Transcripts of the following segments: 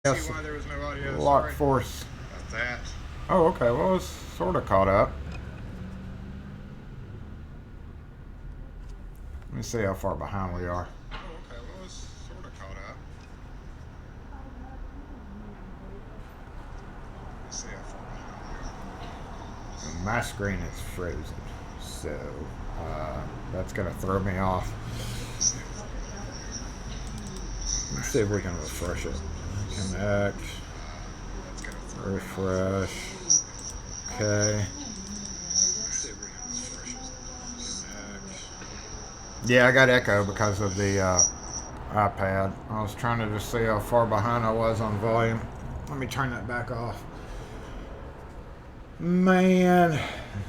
See why there was no audio. Lock Sorry force. about that. Oh, okay. Well, it's sort of caught up. Let me see how far behind we are. Oh, okay. Well, it's sort of caught up. Let's see how far behind we are. My screen is frozen, so that's gonna throw me off. Let's see if we can refresh it. Connect. Refresh. Okay. Yeah, I got echo because of the iPad. I was trying to just see how far behind I was on volume. Let me turn that back off. Man,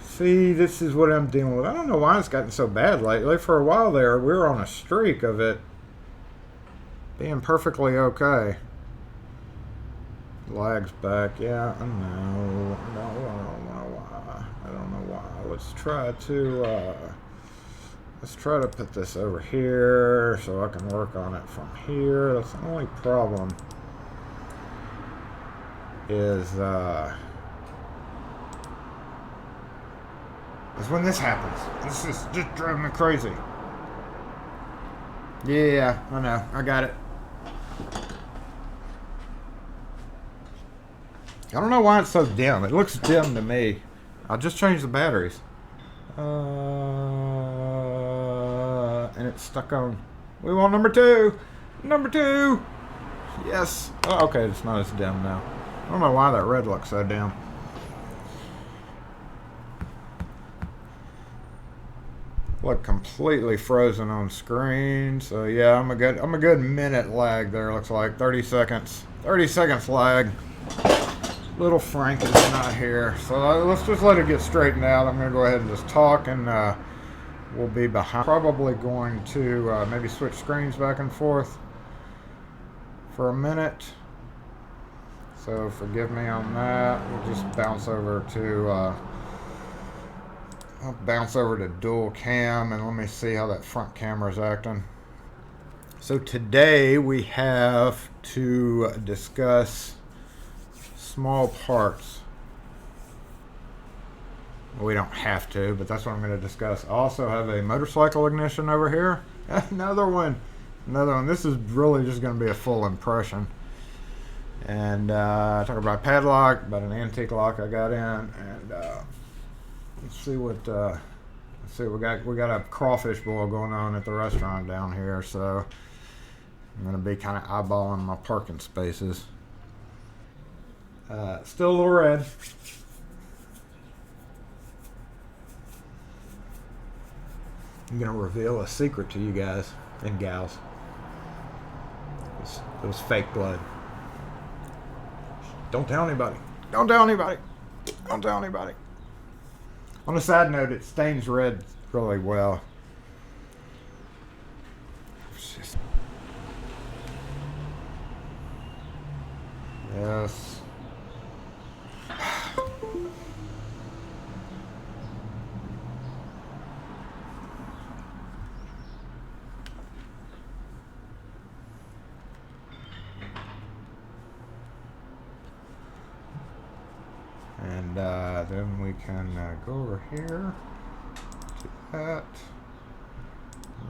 see, this is what I'm dealing with. I don't know why it's gotten so bad lately. For a while there, we were on a streak of it being perfectly okay. Lag's back. Yeah, I know. No, I don't know why. I don't know why. Let's try to put this over here so I can work on it from here. That's the only problem is when this happens. This is just driving me crazy. Yeah, I know. I got it. I don't know why it's so dim. It looks dim to me. I'll just change the batteries. And it's stuck on. We want number two. Number two. Yes. Oh, okay, it's not as dim now. I don't know why that red looks so dim. Look completely frozen on screen. So yeah, I'm a good minute lag there. Looks like 30 seconds. 30 seconds lag. Little Frank is not here, so let's just let it get straightened out. I'm going to go ahead and just talk, and we'll be behind. Probably going to maybe switch screens back and forth for a minute. So forgive me on that. We'll just bounce over to dual cam, and let me see how that front camera is acting. So today we have to discuss small parts. We don't have to, but that's what I'm going to discuss. I also have a motorcycle ignition over here. Another one. This is really just going to be a full impression. And talk about padlock, about an antique lock I got in, and let's see what we got. We got a crawfish boil going on at the restaurant down here, so I'm going to be kind of eyeballing my parking spaces. Still a little red. I'm going to reveal a secret to you guys and gals. It was fake blood. Don't tell anybody. Don't tell anybody. Don't tell anybody. On a side note, it stains red really well. Yes. And then we can go over here to that,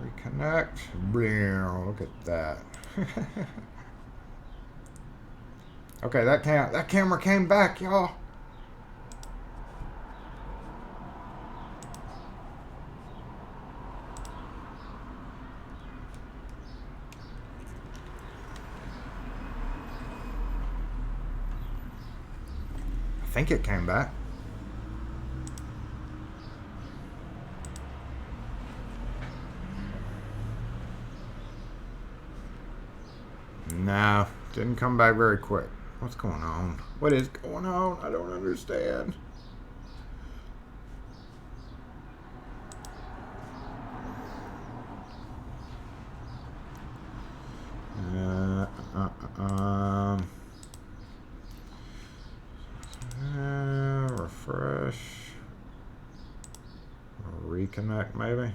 reconnect. Bam, look at that. Okay, that camera came back, y'all. I think it came back. No, didn't come back very quick. What's going on? What is going on? I don't understand. Refresh. Reconnect, maybe.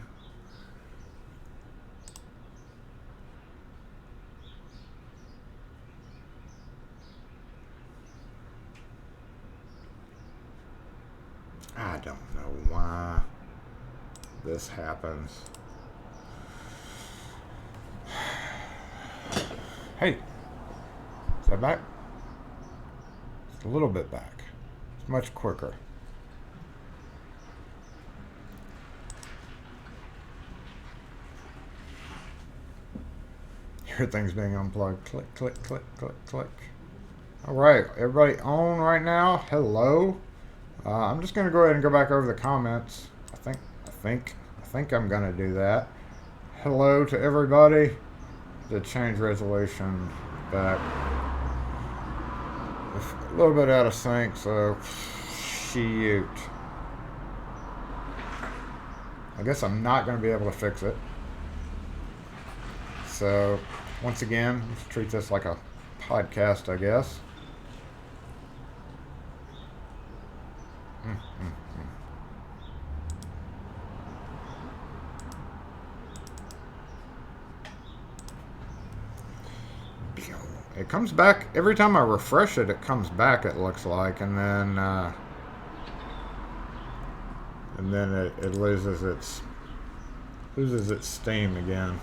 I don't know why this happens. Hey, is that back? It's a little bit back. It's much quicker. Hear things being unplugged. Click, click, click, click, click. All right, everybody on right now. Hello. I'm just gonna go ahead and go back over the comments. I think I'm gonna do that. Hello to everybody. To change resolution back. A little bit out of sync, so shoot. I guess I'm not gonna be able to fix it. So once again, let's treat this like a podcast, I guess. It comes back every time I refresh it. It comes back. It looks like, and then it loses its steam again.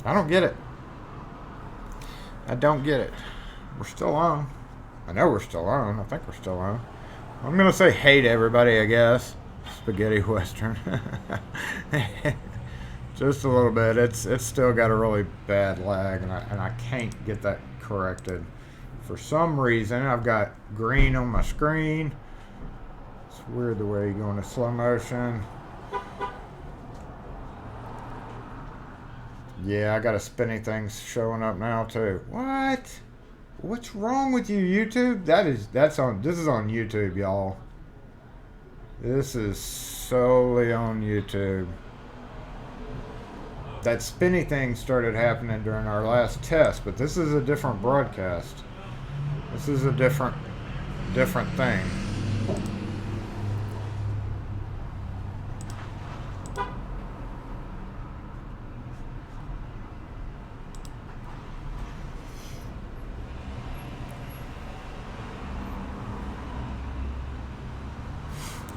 I don't get it. I don't get it. We're still on. I know we're still on. I think we're still on. I'm going to say hey to everybody, I guess. Spaghetti Western. Just a little bit. It's still got a really bad lag, and I can't get that corrected. For some reason, I've got green on my screen. It's weird the way you go into slow motion. Yeah, I got a spinny thing showing up now too. What? What's wrong with you, YouTube? This is on YouTube, y'all. This is solely on YouTube. That spinny thing started happening during our last test, but this is a different broadcast. This is a different thing.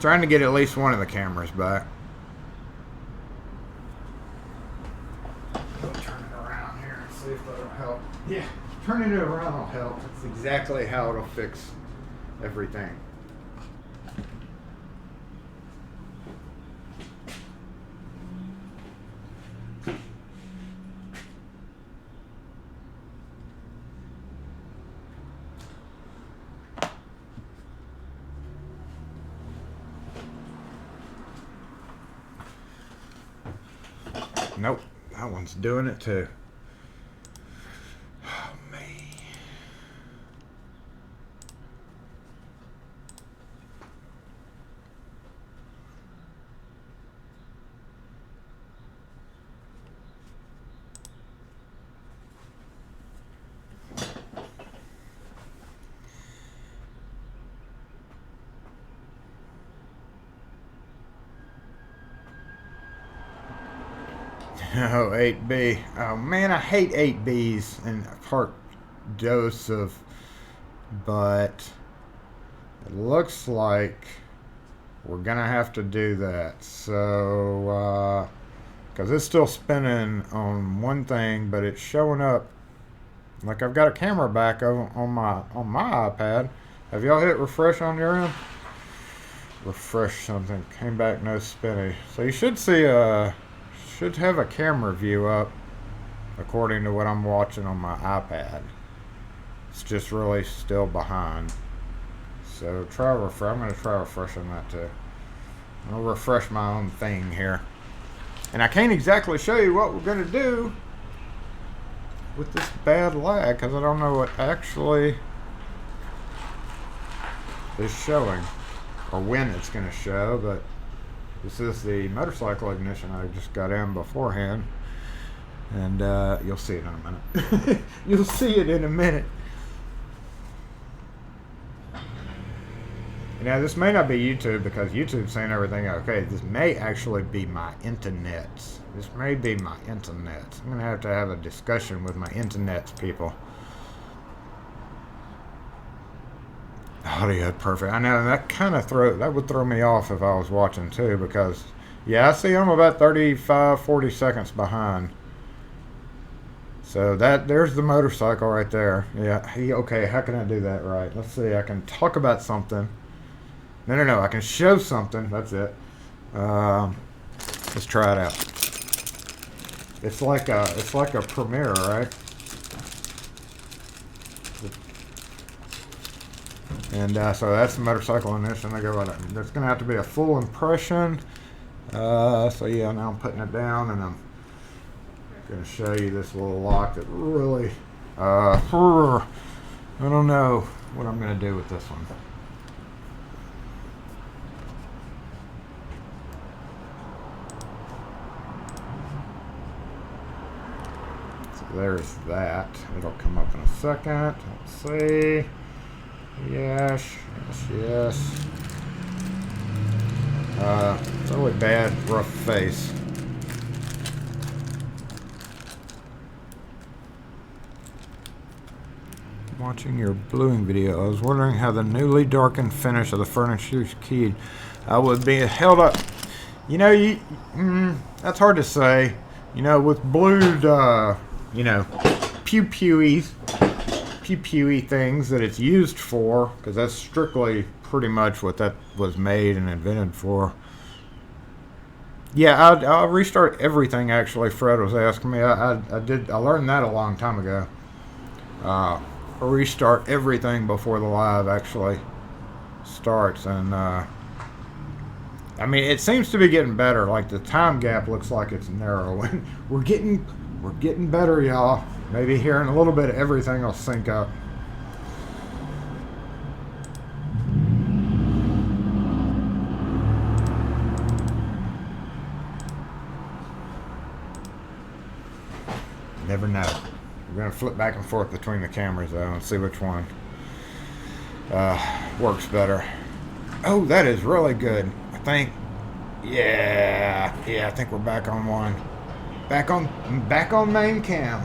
Trying to get at least one of the cameras back. I'll turn it around here and see if that'll help. Yeah, turning it around will help. That's exactly how it'll fix everything. Nope, that one's doing it too. Oh, man. Oh, 8B. Oh, man, I hate 8Bs and part dose of, but it looks like we're going to have to do that. So, because it's still spinning on one thing, but it's showing up like I've got a camera back on my iPad. Have y'all hit refresh on your end? Refresh something. Came back no spinny. So you should see should have a camera view up according to what I'm watching on my iPad. It's just really still behind. So try refresh. I'm going to try refreshing that too. I'm going to refresh my own thing here. And I can't exactly show you what we're going to do with this bad lag because I don't know what actually is showing or when it's going to show, but this is the motorcycle ignition I just got in beforehand. And you'll see it in a minute. You'll see it in a minute. Now, this may not be YouTube because YouTube's saying everything okay. This may actually be my internets. This may be my internets. I'm going to have a discussion with my internets people. Audio perfect. I know that would throw me off if I was watching too because, yeah, I see I'm about 35, 40 seconds behind. So there's the motorcycle right there. Yeah, okay, how can I do that right? Let's see, I can talk about something. No, I can show something. That's it. Let's try it out. It's like a premiere, right? And so that's the motorcycle in this, and I go with it. There's going to have to be a full impression. So yeah, now I'm putting it down, and I'm going to show you this little lock that really, I don't know what I'm going to do with this one. There's that. It'll come up in a second. Let's see. Yes. It's really bad, rough face. Watching your bluing video, I was wondering how the newly darkened finish of the furniture's keyed. I would be held up. You know, that's hard to say. You know, with blued, pew-pewy things that it's used for, because that's strictly pretty much what that was made and invented for. Yeah, I'll restart everything. Actually, Fred was asking me. I learned that a long time ago. I'll restart everything before the live actually starts, and I mean, it seems to be getting better. Like the time gap looks like it's narrowing. We're getting better, y'all. Maybe here in a little bit, everything will sync up. Never know. We're gonna flip back and forth between the cameras though and see which one works better. Oh, that is really good. I think. Yeah. I think we're back on one. Back on main cam.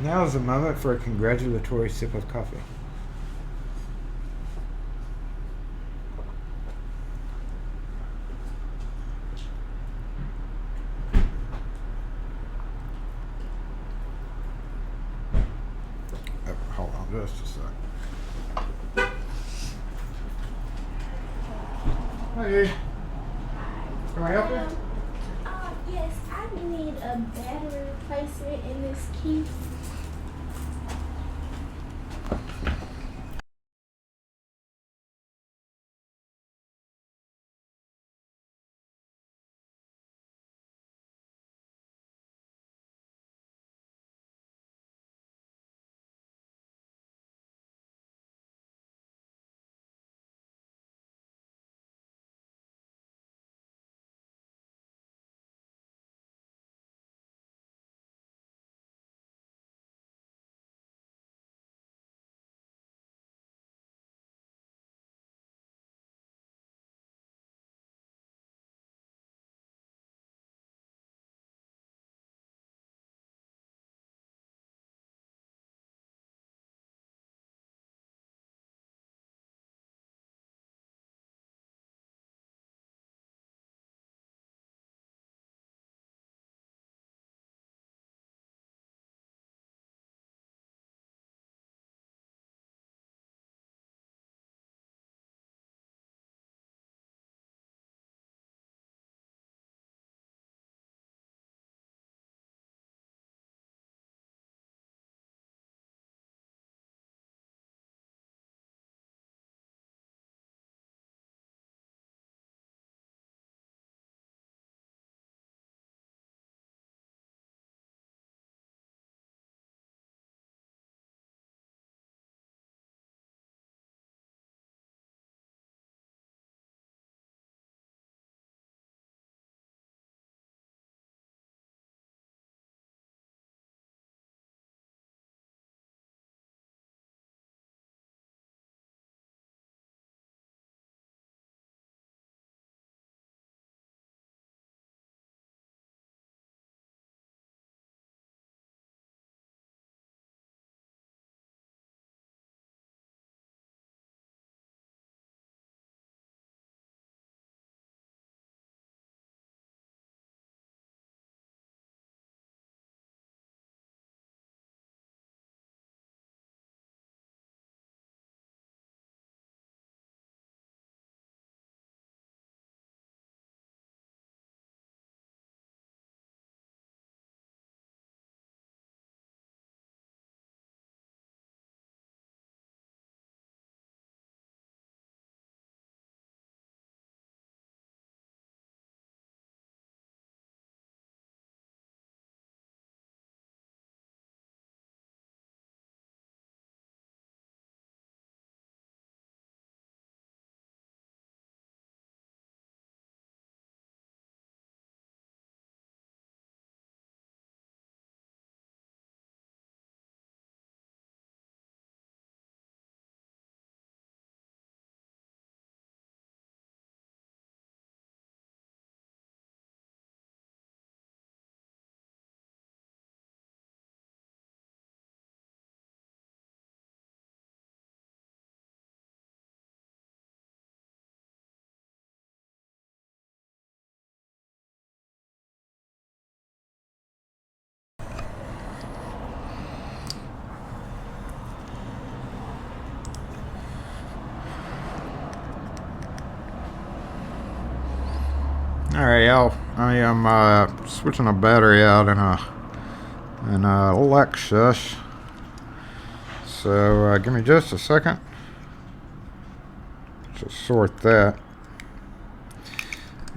Now is the moment for a congratulatory sip of coffee. Oh, hold on just a sec. Hey. Can I help you? Yes, I need a battery replacement in this key. Alright, y'all. I am switching a battery out in a Lexus. So give me just a second to sort that.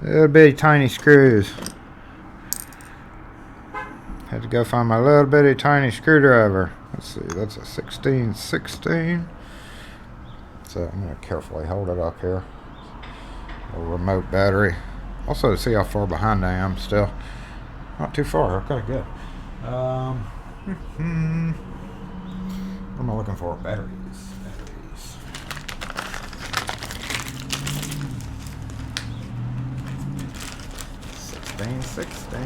Little bitty tiny screws. Had to go find my little bitty tiny screwdriver. Let's see, that's a 1616. So I'm going to carefully hold it up here. A remote battery. Also to see how far behind I am still. Not too far, okay, good. What am I looking for? Batteries. 16.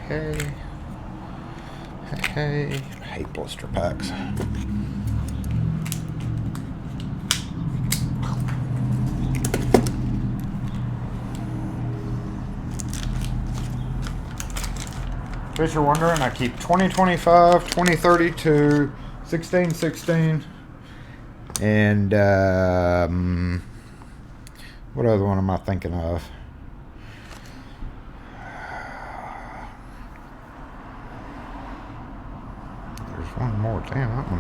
Hey. I hate blister packs. In case you're wondering, I keep 2025, 2032, 1616, and what other one am I thinking of? There's one more. Damn, that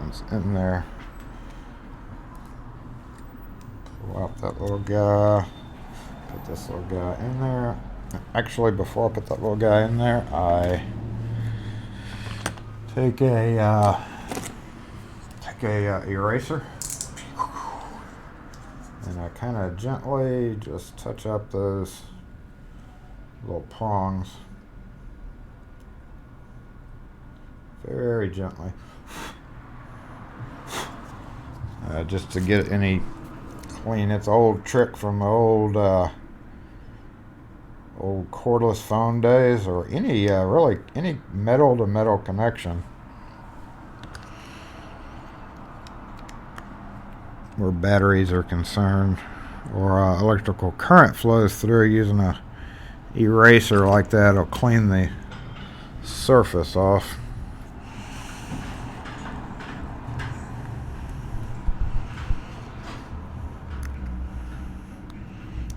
one's in there. Pull out that little guy. Put this little guy in there. Actually, before I put that little guy in there, I take a eraser, and I kind of gently just touch up those little prongs, very gently, just to get any clean. It's an old trick from the old cordless phone days, or any really any metal to metal connection where batteries are concerned, or electrical current flows through. Using a eraser like that will clean the surface off.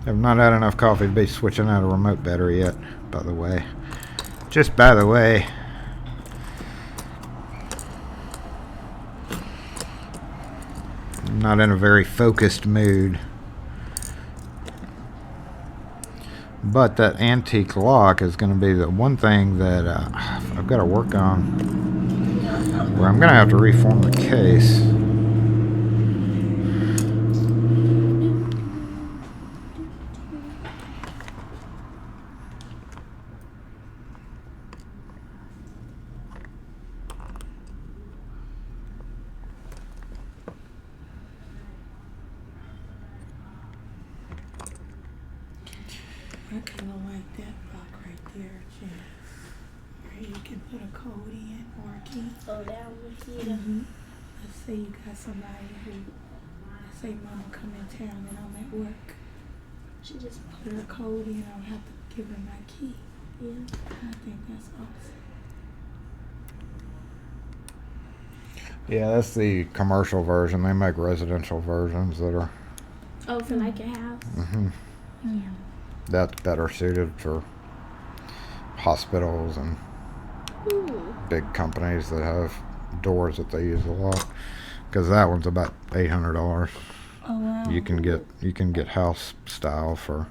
I've not had enough coffee to be switching out a remote battery yet, by the way. Just by the way. I'm not in a very focused mood. But that antique lock is going to be the one thing that I've got to work on. Where I'm going to have to reform the case. I kind of like that block right there, Jen. Where you can put a code in or a key. Oh, down with you. Let's say you got somebody who, let's say mama come in town and I'm at work. She just Put her code in, I don't have to give her my key. yeah. I think that's awesome. Yeah, that's the commercial version. They make residential versions that are Oh, for like a house. Yeah. that's better suited for hospitals and Ooh. big companies that have doors that they use a lot. Because that one's about $800. Oh wow. You can get house style for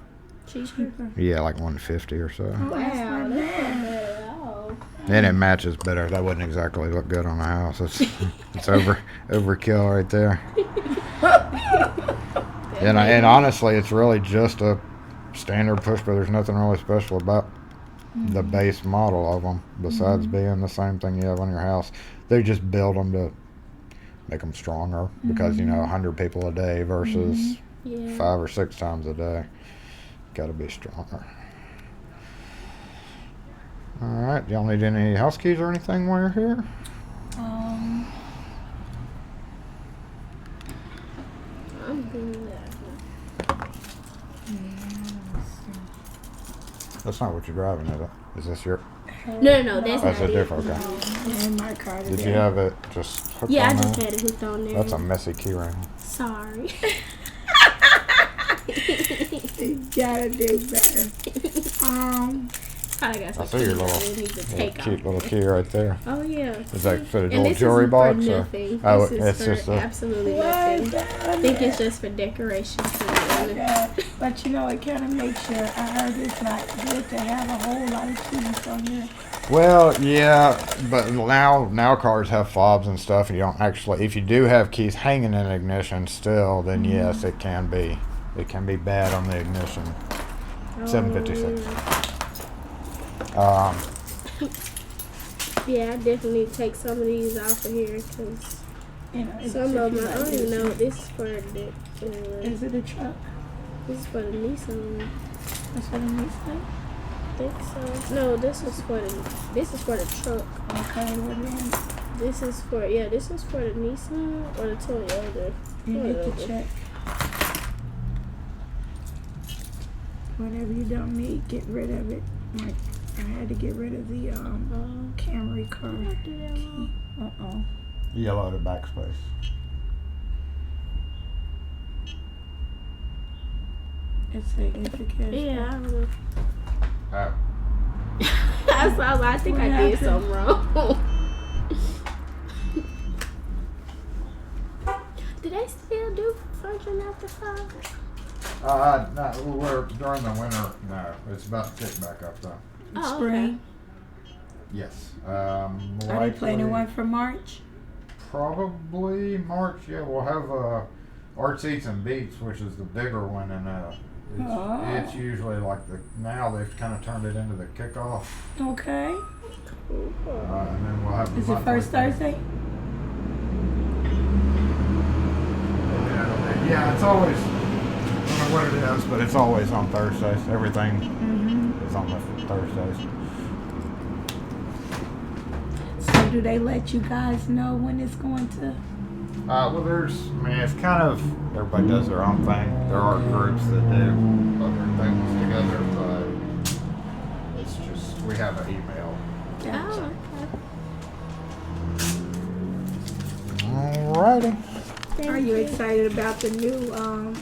Cheaper. like $150 or so. Wow, that's not bad at all. And it matches better. That wouldn't exactly look good on a house. It's overkill right there. And honestly, it's really just a standard push, but there's nothing really special about the base model of them besides being the same thing you have on your house. They just build them to make them stronger because 100 people a day versus Yeah. 5 or 6 times a day. Got to be stronger. All right, y'all need any house keys or anything while you're here? I'm good with that. That's not what you're driving, is it? Is this your? No, that's That's not a it. different. Okay. And my car Did you have it just hooked Yeah, I on just there? had it hooked on there. That's a messy key ring. Sorry. You gotta do better. Probably got some I see your keys little, that we need to little take cute off. little key right there. Oh yeah. Is that for the And little this jewelry isn't box? for Or? nothing. Oh, This it's is just for a. absolutely What? nothing. I think it's just for decoration. But you know, it kind of makes you, I heard it's not good to have a whole lot of keys on there. Well, yeah, but now cars have fobs and stuff. And you don't actually, if you do have keys hanging in ignition still, then yes, it can be bad on the ignition. 756. Yeah, I definitely take some of these off of here because You know, it's some of them I like don't even know what this is for. Is it a truck? This is for the Nissan. That's what it means. I think so. No, this is for the truck. Okay, well then This is for this is for the Nissan or the Toyota. you need to Whatever. check. Whatever you don't need, get rid of it. Like I had to get rid of the Camry car key. Yellow to backspace. It's significant. Yeah, I don't know. Oh. I think What I did happened? something wrong. Do they still do function after 5? No, we're during the winter. No, it's about to kick back up though. Oh, Spring. Yes. Are they planning one for March? Probably March. Yeah, we'll have Arts Eats and Beats, which is the bigger one, and it's usually like now they've kind of turned it into the kickoff, Okay. and then we'll have. the Is it monthly first thing. Thursday? Yeah, it's always. I don't know what it is, but it's always on Thursdays. Everything is on the Thursdays. So do they let you guys know when it's going to? Well, it's kind of, everybody does their own thing. There are groups that do other things together, but it's just, we have an email. Oh, Alrighty. okay. Are you excited about the new,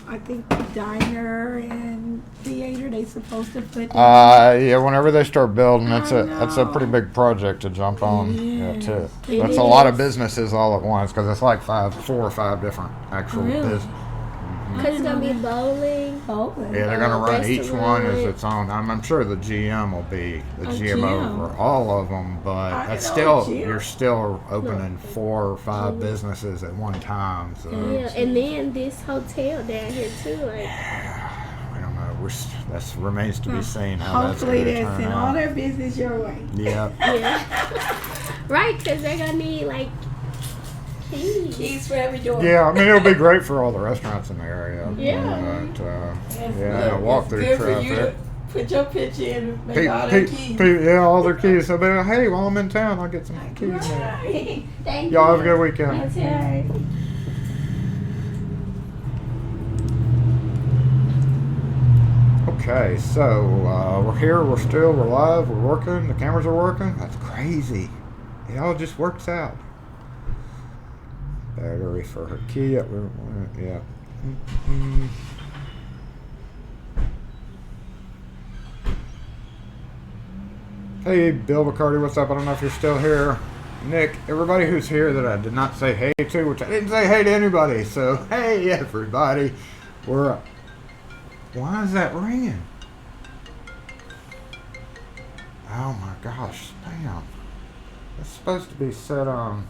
I think, diner and theater they supposed to put in? Yeah, whenever they start building, that's a know. pretty big project to jump on. Yes. Yeah, too. It That's a lot of is. businesses all at once, because it's like 4 or 5 different actual Really? businesses. Because it's going to be bowling. Bowling. Yeah, they're gonna run each one as Restaurant. its own. I'm sure the GM will be the A GM GM. over all of them, but I that's know still a GM. you're still opening 4 or 5 businesses at one time. So Yeah, and then this hotel down here too. Like, I don't know. That remains to be seen how Hopefully that's they're gonna sending turn all out. their business your way. Yeah. yeah, right? Because they're gonna need like keys. Keys for every door. Yeah, I mean it'll be great for all the restaurants in the area. Yeah. But, It's yeah, good. walk It's through good for you to traffic. put your picture in and make all their keys. Yeah, all their keys. So, but, hey, while I'm in town, I'll get some keys. Man. Right. Thank Y'all have a you. good weekend. That's right. Okay, so we're here, we're live, we're working, the cameras are working. That's crazy. It all just works out. Battery for her key. Yeah. Hey, Bill Bacardi, what's up? I don't know if you're still here. Nick, everybody who's here that I did not say hey to, which I didn't say hey to anybody. So, hey, everybody. We're up. Why is that ringing? Oh my gosh, spam. It's supposed to be set on.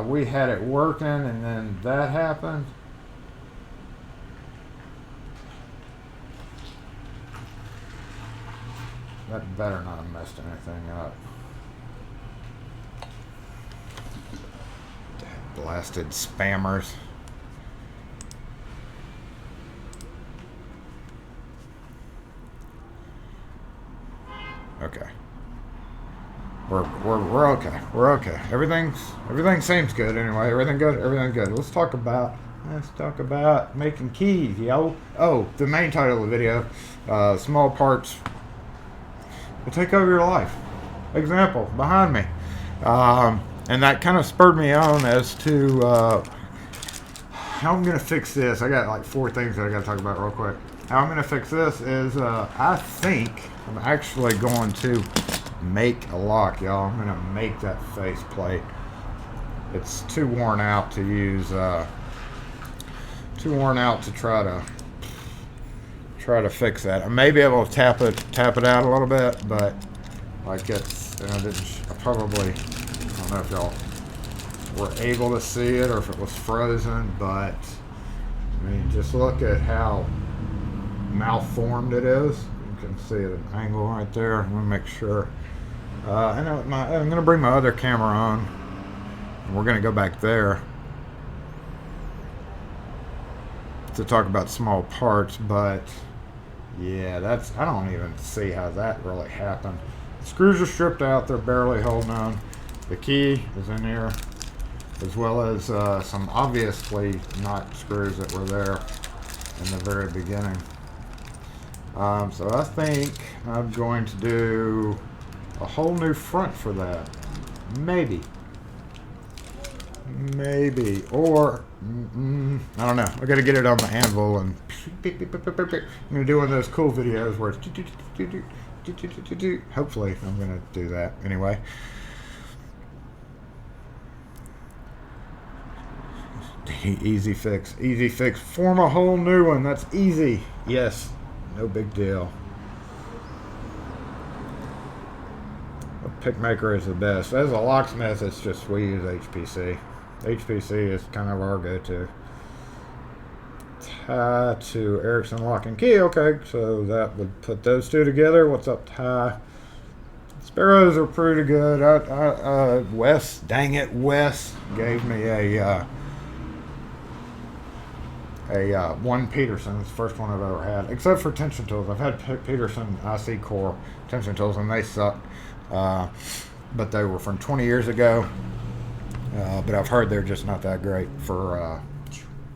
We had it working and then that happened. That better not have messed anything up. Damn blasted spammers. Okay. We're okay. We're okay. Everything seems good anyway. Everything good. Let's talk about making keys, yo. Oh, the main title of the video, small parts will take over your life. Example behind me, and that kind of spurred me on as to how I'm gonna fix this, I got like 4 things that I gotta talk about real quick. How I'm gonna fix this is, I think I'm actually going to make a lock, y'all. I'm gonna make that face plate. It's too worn out to use, too worn out to try to fix that. I may be able to tap it out a little bit, but like it's, I probably, I don't know if y'all were able to see it or if it was frozen, but I mean, just look at how malformed it is. You can see it at an angle right there. I'm gonna make sure. I'm gonna bring my other camera on, and we're gonna go back there to talk about small parts. But yeah, I don't even see how that really happened. The screws are stripped out; they're barely holding on. The key is in here, as well as some obviously not screws that were there in the very beginning. So I think I'm going to do a whole new front for that. Maybe. Or, I don't know. I got to get it on the anvil and I'm going to do one of those cool videos where it's hopefully I'm going to do that anyway. Easy fix. Form a whole new one. That's easy. Yes. No big deal. A pick maker is the best. As a locksmith, it's just, we use HPC. HPC is kind of our go-to. Tie to Erickson lock and key. Okay, so that would put those two together. What's up, Ty? Sparrows are pretty good. Wes, dang it, Wes gave me a one Peterson. It's the first one I've ever had, except for tension tools. I've had Peterson IC core tension tools, and they suck. But they were from 20 years ago. But I've heard they're just not that great for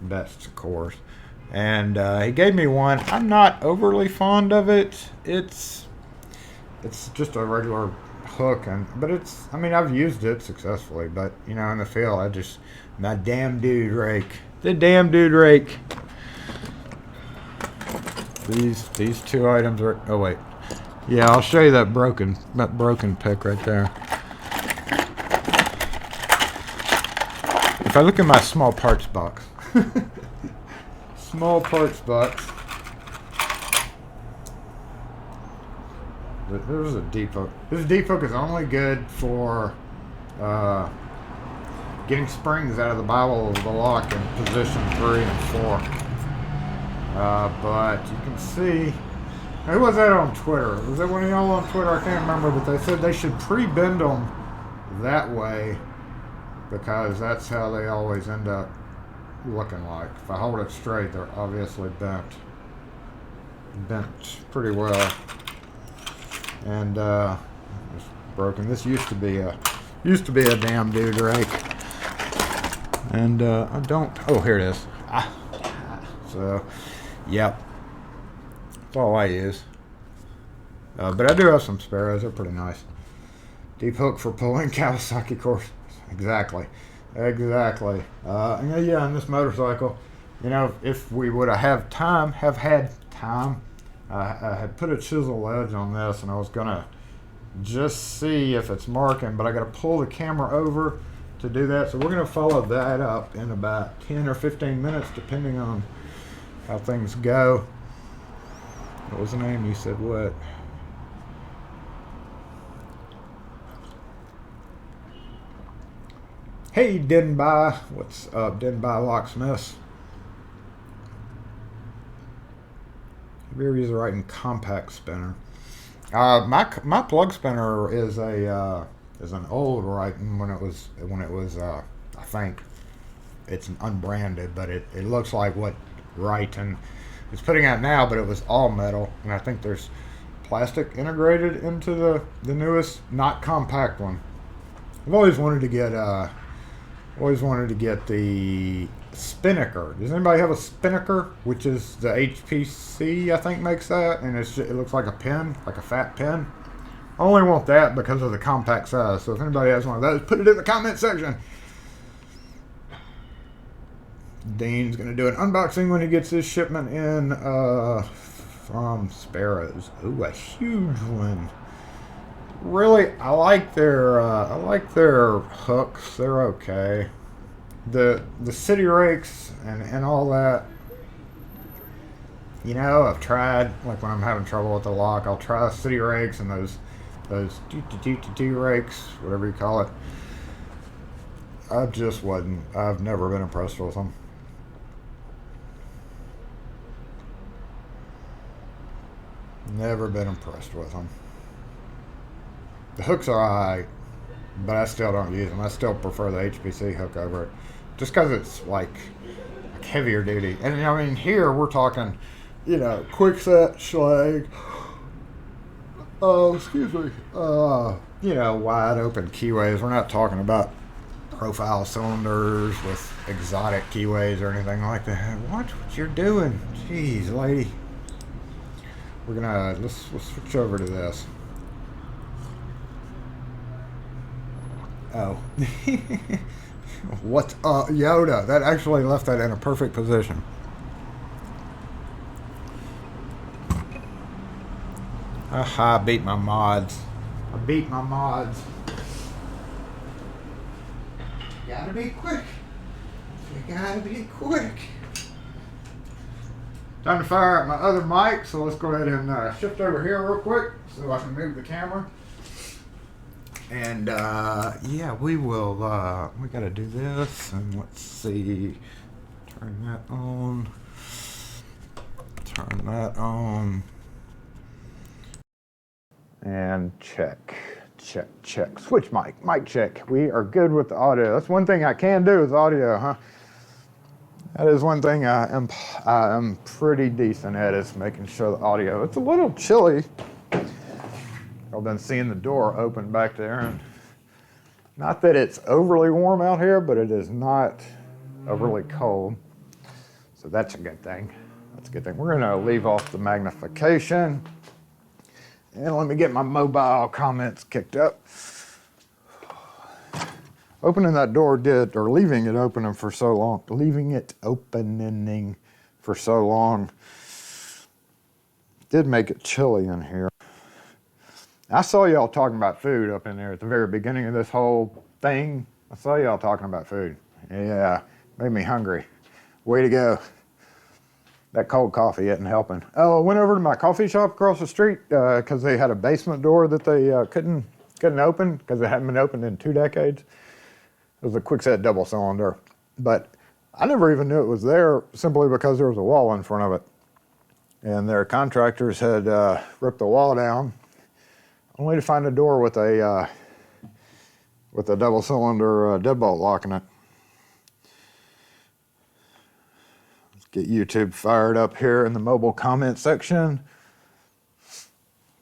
best cores. And he gave me one. I'm not overly fond of it. It's just a regular hook, but it's, I mean, I've used it successfully, but you know, in the field, my damn dude rake. The damn dude rake. These two items are, oh wait. Yeah, I'll show you that broken pick right there. If I look at my small parts box. Small parts box. There's a deep hook. This deep hook is only good for getting springs out of the bowel of the lock in position 3 and 4. But you can see, who was that on Twitter? Was that one of y'all on Twitter? I can't remember, but they said they should pre-bend them that way because that's how they always end up looking like. If I hold it straight, they're obviously bent pretty well. And it's broken. This used to be a damn dude rake. And I don't. Oh, here it is. So, yep. That's all I use. But I do have some sparrows. They're pretty nice. Deep hook for pulling Kawasaki cores. Exactly. And yeah, on this motorcycle, you know, if we would have had time, I had put a chisel edge on this, and I was gonna just see if it's marking, but I got to pull the camera over to do that. So we're gonna follow that up in about 10 or 15 minutes, depending on how things go. What was the name? You said what? Hey, Denby. What's up, Denby Locksmiths? Have you ever used a Wrighton compact spinner? My plug spinner is an old Wrighton when it was I think it's an unbranded, but it looks like what Wrighton is putting out now, but it was all metal, and I think there's plastic integrated into the newest not compact one. I've always wanted to get the Spinnaker. Does anybody have a Spinnaker? Which is the HPC, I think, makes that, and it looks like a pen, like a fat pen. I only want that because of the compact size. So if anybody has one of those, put it in the comment section. Dean's gonna do an unboxing when he gets his shipment in from Sparrows. Ooh, a huge one. Really, I like their hooks. They're okay. The city rakes and all that. You know, I've tried, like when I'm having trouble with the lock, I'll try city rakes and those rakes, whatever you call it. I've never been impressed with them. Never been impressed with them. The hooks are alright, but I still don't use them. I still prefer the HPC hook over it. Just because it's like heavier duty. And I mean, here we're talking, you know, quick set, Schlage. Excuse me. You know, wide open keyways. We're not talking about profile cylinders with exotic keyways or anything like that. Watch what you're doing. Jeez, lady. We're gonna let's switch over to this. Oh. What's Yoda? That actually left that in a perfect position. Aha, I beat my mods. Gotta be quick. You gotta be quick. Time to fire up my other mic, so let's go ahead and shift over here real quick so I can move the camera. And yeah, we will, we gotta do this, and let's see, turn that on, and check, switch mic check. We are good with the audio. That's one thing I can do is audio, huh? That is one thing I am pretty decent at, is making sure the audio. It's a little chilly. I've been seeing the door open back there, and not that it's overly warm out here, but it is not overly cold. So that's a good thing. We're gonna leave off the magnification. And let me get my mobile comments kicked up. Opening that door leaving it opening for so long, did make it chilly in here. I saw y'all talking about food up in there at the very beginning of this whole thing. I saw y'all talking about food. Yeah, made me hungry. Way to go. That cold coffee isn't helping. Oh, I went over to my coffee shop across the street because they had a basement door that they couldn't open because it hadn't been opened in 2 decades. It was a quickset double cylinder. But I never even knew it was there simply because there was a wall in front of it. And their contractors had ripped the wall down only to find a door with a double cylinder deadbolt lock in it. Let's get YouTube fired up here in the mobile comment section.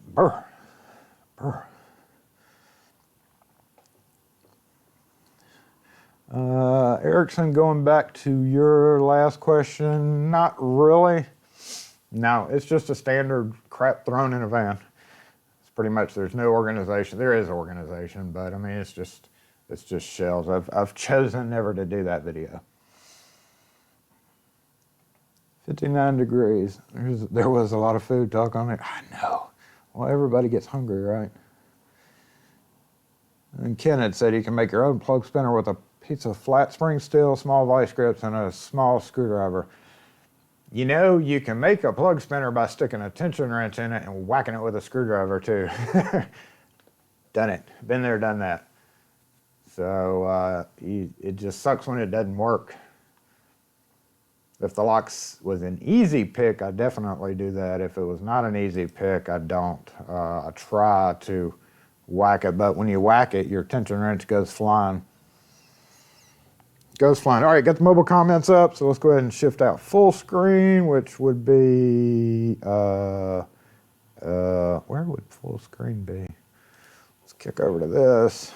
Brr. Erickson, going back to your last question, not really. No, it's just a standard crap thrown in a van. It's pretty much, there's no organization. There is organization, but I mean, it's just shells. I've chosen never to do that video. 59 degrees. There was a lot of food talk on it. I know. Well, everybody gets hungry, right? And Ken had said you can make your own plug spinner with a piece of flat spring steel, small vice grips, and a small screwdriver. You know, you can make a plug spinner by sticking a tension wrench in it and whacking it with a screwdriver too. Done it. Been there, done that. So it just sucks when it doesn't work. If the locks was an easy pick, I definitely do that. If it was not an easy pick, I don't. I try to whack it, but when you whack it, your tension wrench goes flying. All right, got the mobile comments up, so let's go ahead and shift out full screen, which would be, where would full screen be? Let's kick over to this.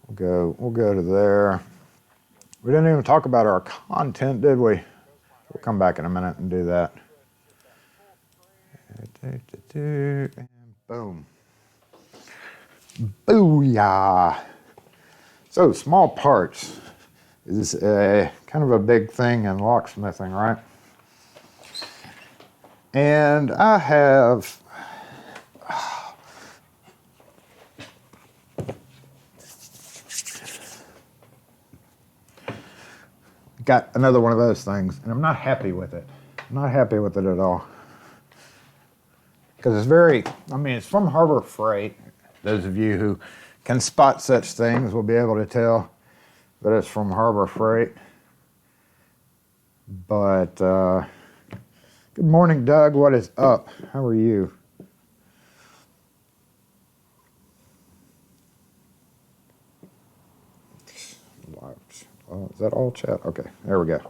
We'll go to there. We didn't even talk about our content, did we? We'll come back in a minute and do that. And boom. Booyah. So, small parts. is kind of a big thing in locksmithing, right? And I have got another one of those things, and I'm not happy with it. I'm not happy with it at all. Because it's very, I mean, it's from Harbor Freight. Those of you who can spot such things will be able to tell that it's from Harbor Freight. But, good morning, Doug. What is up? How are you? Is that all chat? Okay, there we go.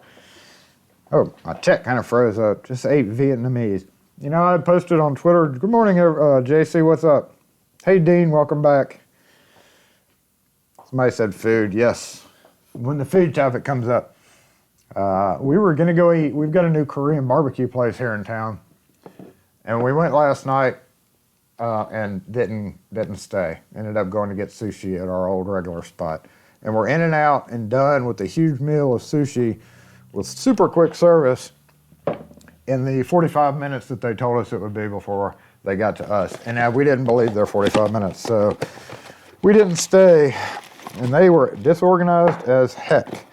Oh, my chat kind of froze up. Just ate Vietnamese. You know, I posted on Twitter. Good morning, JC. What's up? Hey, Dean. Welcome back. Somebody said food. Yes. When the food topic comes up. We were going to go eat. We've got a new Korean barbecue place here in town. And we went last night and didn't stay. Ended up going to get sushi at our old regular spot. And we're in and out and done with a huge meal of sushi with super quick service in the 45 minutes that they told us it would be before they got to us. And we didn't believe their 45 minutes, so we didn't stay. And they were disorganized as heck.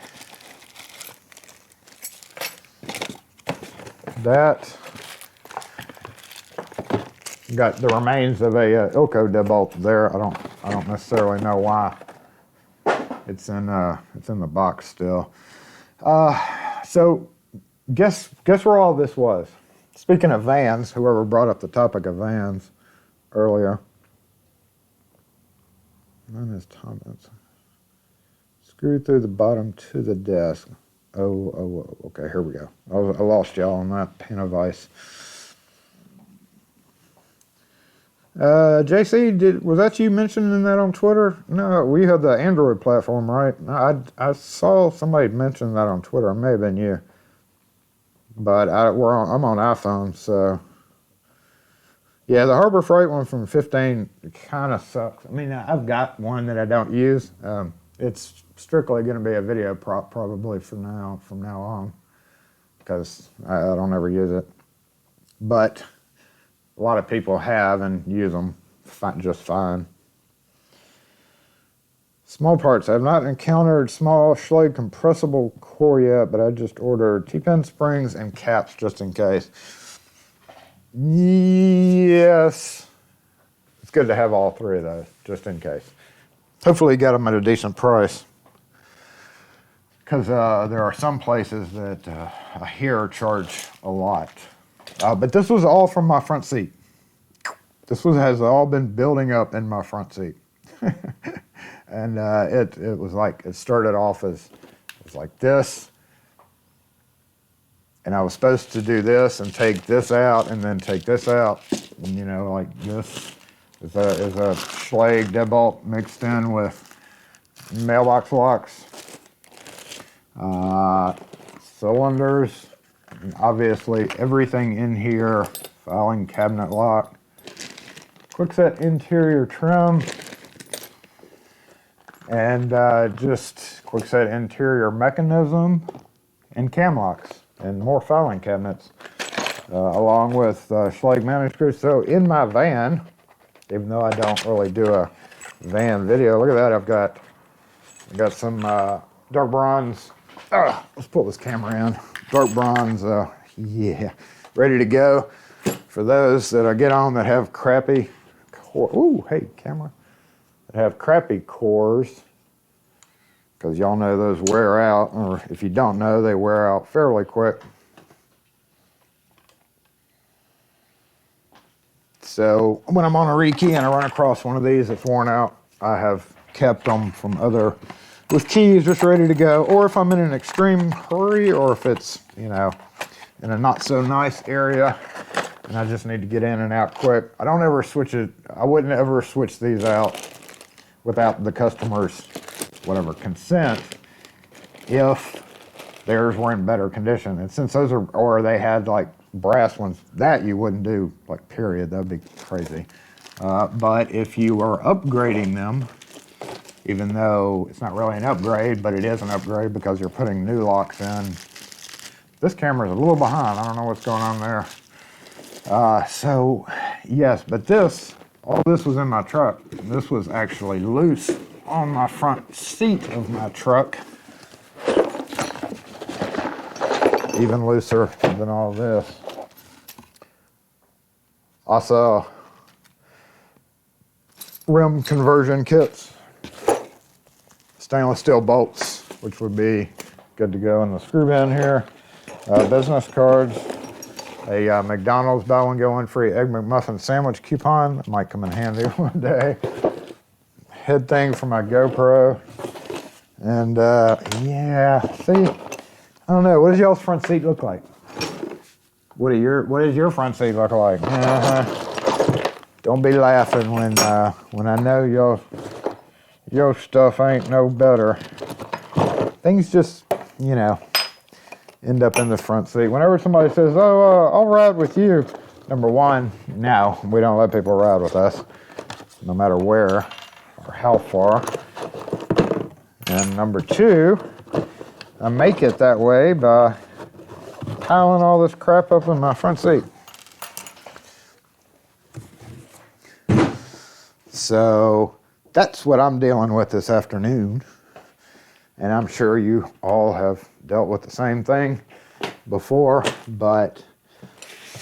That got the remains of a Ilko deadbolt there. I don't necessarily know why. It's in the box still. So guess where all this was. Speaking of vans, whoever brought up the topic of vans earlier. None is Thomas. Screwed through the bottom to the desk. Oh, okay, here we go. I lost y'all on that pane of ice. JC, was that you mentioning that on Twitter? No, we have the Android platform, right? I saw somebody mention that on Twitter. It may have been you. But I'm on iPhone, so. Yeah, the Harbor Freight one from 15 kind of sucks. I mean, I've got one that I don't use. It's strictly going to be a video prop probably from now on, because I don't ever use it. But a lot of people have and use them just fine. Small parts. I've not encountered small Schlage compressible core yet, but I just ordered T-pin springs and caps just in case. Yes. It's good to have all three of those just in case. Hopefully you got them at a decent price. Because there are some places that I hear charge a lot. But this was all from my front seat. Has all been building up in my front seat. And it was like, it started off as, it was like this. And I was supposed to do this and take this out and then take this out. And, you know, like this is a Schlage deadbolt mixed in with mailbox locks. Cylinders. And obviously everything in here. Filing cabinet lock. Quickset interior trim. And just quickset interior mechanism and cam locks and more filing cabinets, along with Schlage mounting screws. So in my van, even though I don't really do a van video, look at that. I've got some dark bronze. Let's pull this camera in. Dark bronze, yeah, ready to go. For those that I get on that have crappy core. Ooh, hey, camera. That have crappy cores, because y'all know those wear out, or if you don't know, they wear out fairly quick. So when I'm on a rekey and I run across one of these that's worn out, I have kept them from with keys just ready to go, or if I'm in an extreme hurry, or if it's, you know, in a not so nice area and I just need to get in and out quick. I don't ever switch it. I wouldn't ever switch these out without the customer's consent if theirs were in better condition. And since those or they had like brass ones, that you wouldn't do, like, period. That'd be crazy. But if you are upgrading them even though it's not really an upgrade, but it is an upgrade because you're putting new locks in. This camera's a little behind. I don't know what's going on there. So, yes, but all this was in my truck. This was actually loose on my front seat of my truck. Even looser than all this. Also, rim conversion kits. Stainless steel bolts, which would be good to go in the screw bin here. Business cards. A McDonald's buy one, get one free Egg McMuffin sandwich coupon. That might come in handy one day. Head thing for my GoPro. And yeah, see, I don't know. What does y'all's front seat look like? What does your front seat look like? Don't be laughing when I know your stuff ain't no better. Things just, you know, end up in the front seat. Whenever somebody says, "Oh, I'll ride with you," number one, no, we don't let people ride with us, no matter where or how far. And number two, I make it that way by piling all this crap up in my front seat. So that's what I'm dealing with this afternoon. And I'm sure you all have dealt with the same thing before, but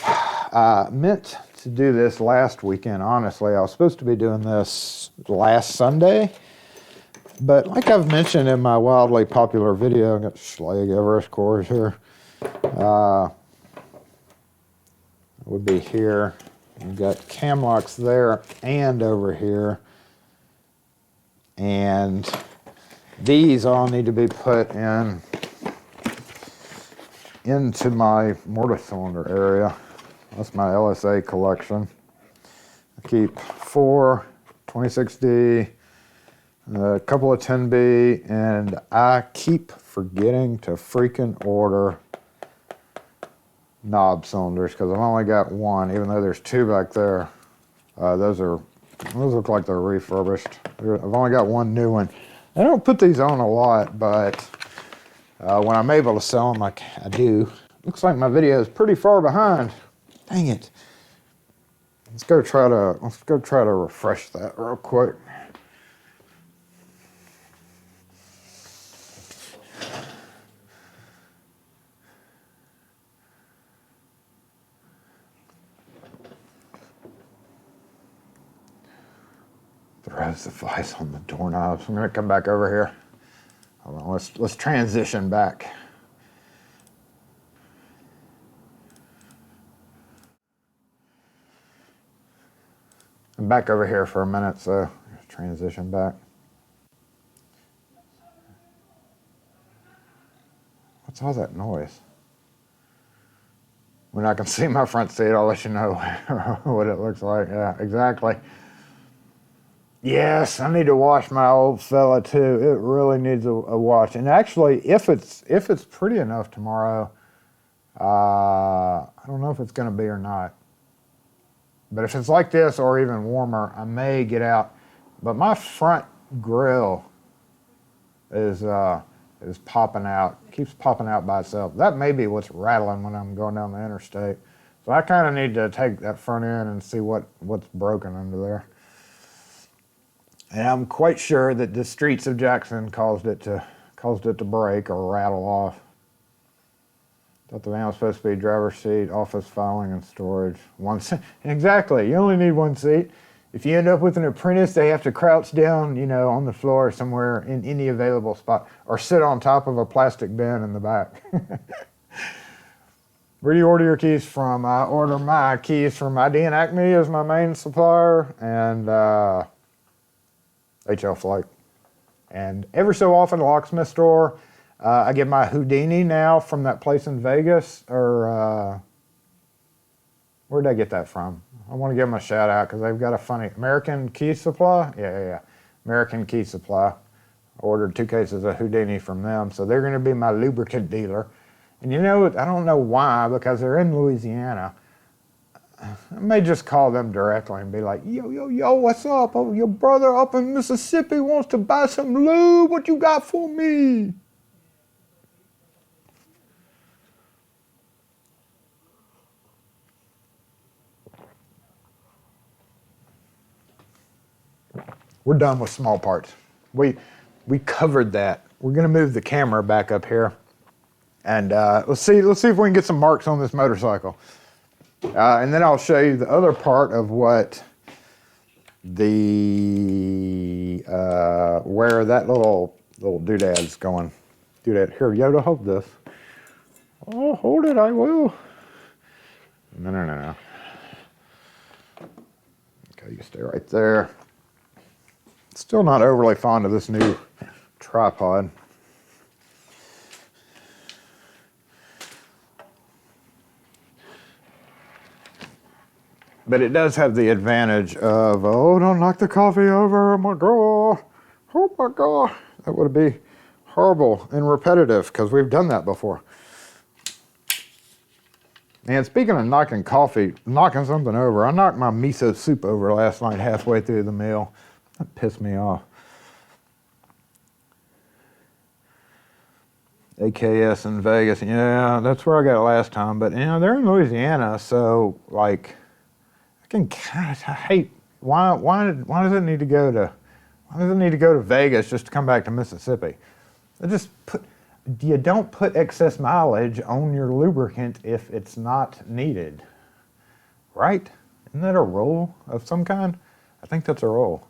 I meant to do this last weekend, honestly. I was supposed to be doing this last Sunday, but like I've mentioned in my wildly popular video, I got Schlag Everest cores here. It would be here. You've got cam locks there and over here. And these all need to be put into my mortise cylinder area. That's my LSA collection. I keep 4 26D, a couple of 10B, and I keep forgetting to freaking order knob cylinders because I've only got one, even though there's two back there. Those look like they're refurbished. I've only got one new one. I don't put these on a lot, but when I'm able to sell them, like I do. Looks like my video is pretty far behind. Dang it. Let's go try to refresh that real quick. Throws the vise on the doorknobs. I'm gonna come back over here. Hold on, let's transition back. I'm back over here for a minute, so transition back. What's all that noise? When I can see my front seat, I'll let you know what it looks like. Yeah, exactly. Yes, I need to wash my old fella too. It really needs a wash. And actually, if it's pretty enough tomorrow, I don't know if it's going to be or not. But if it's like this or even warmer, I may get out. But my front grill is popping out. Keeps popping out by itself. That may be what's rattling when I'm going down the interstate. So I kind of need to take that front end and see what's broken under there. And I'm quite sure that the streets of Jackson caused it to break or rattle off. Thought the van was supposed to be driver's seat, office filing, and storage. One seat. Exactly. You only need one seat. If you end up with an apprentice, they have to crouch down, on the floor somewhere in any available spot, or sit on top of a plastic bin in the back. Where do you order your keys from? I order my keys from ID and Acme as my main supplier, and HL Flight. And every so often, the Locksmith store, I get my Houdini now from that place in Vegas, or where did I get that from? I want to give them a shout out because they've got a funny American Key Supply. Yeah. American Key Supply. I ordered 2 cases of Houdini from them, so they're going to be my lubricant dealer. And I don't know why, because they're in Louisiana. I may just call them directly and be like, yo, what's up? Oh, your brother up in Mississippi wants to buy some lube. What you got for me? We're done with small parts. We covered that. We're gonna move the camera back up here, and let's see if we can get some marks on this motorcycle. And then I'll show you the other part of what the where that little doodad's going. Doodad. Here, Yoda, hold this. Oh, hold it, I will. No. Okay, you stay right there. Still not overly fond of this new tripod. But it does have the advantage of, oh, don't knock the coffee over, oh my God. Oh my God. That would be horrible and repetitive because we've done that before. And speaking of knocking something over, I knocked my miso soup over last night halfway through the meal. That pissed me off. AKS in Vegas, yeah, that's where I got it last time. But, you know, they're in Louisiana, so, like, I can kind of hate, why does it need to go to Vegas just to come back to Mississippi? You don't put excess mileage on your lubricant if it's not needed, right? Isn't that a rule of some kind? I think that's a rule.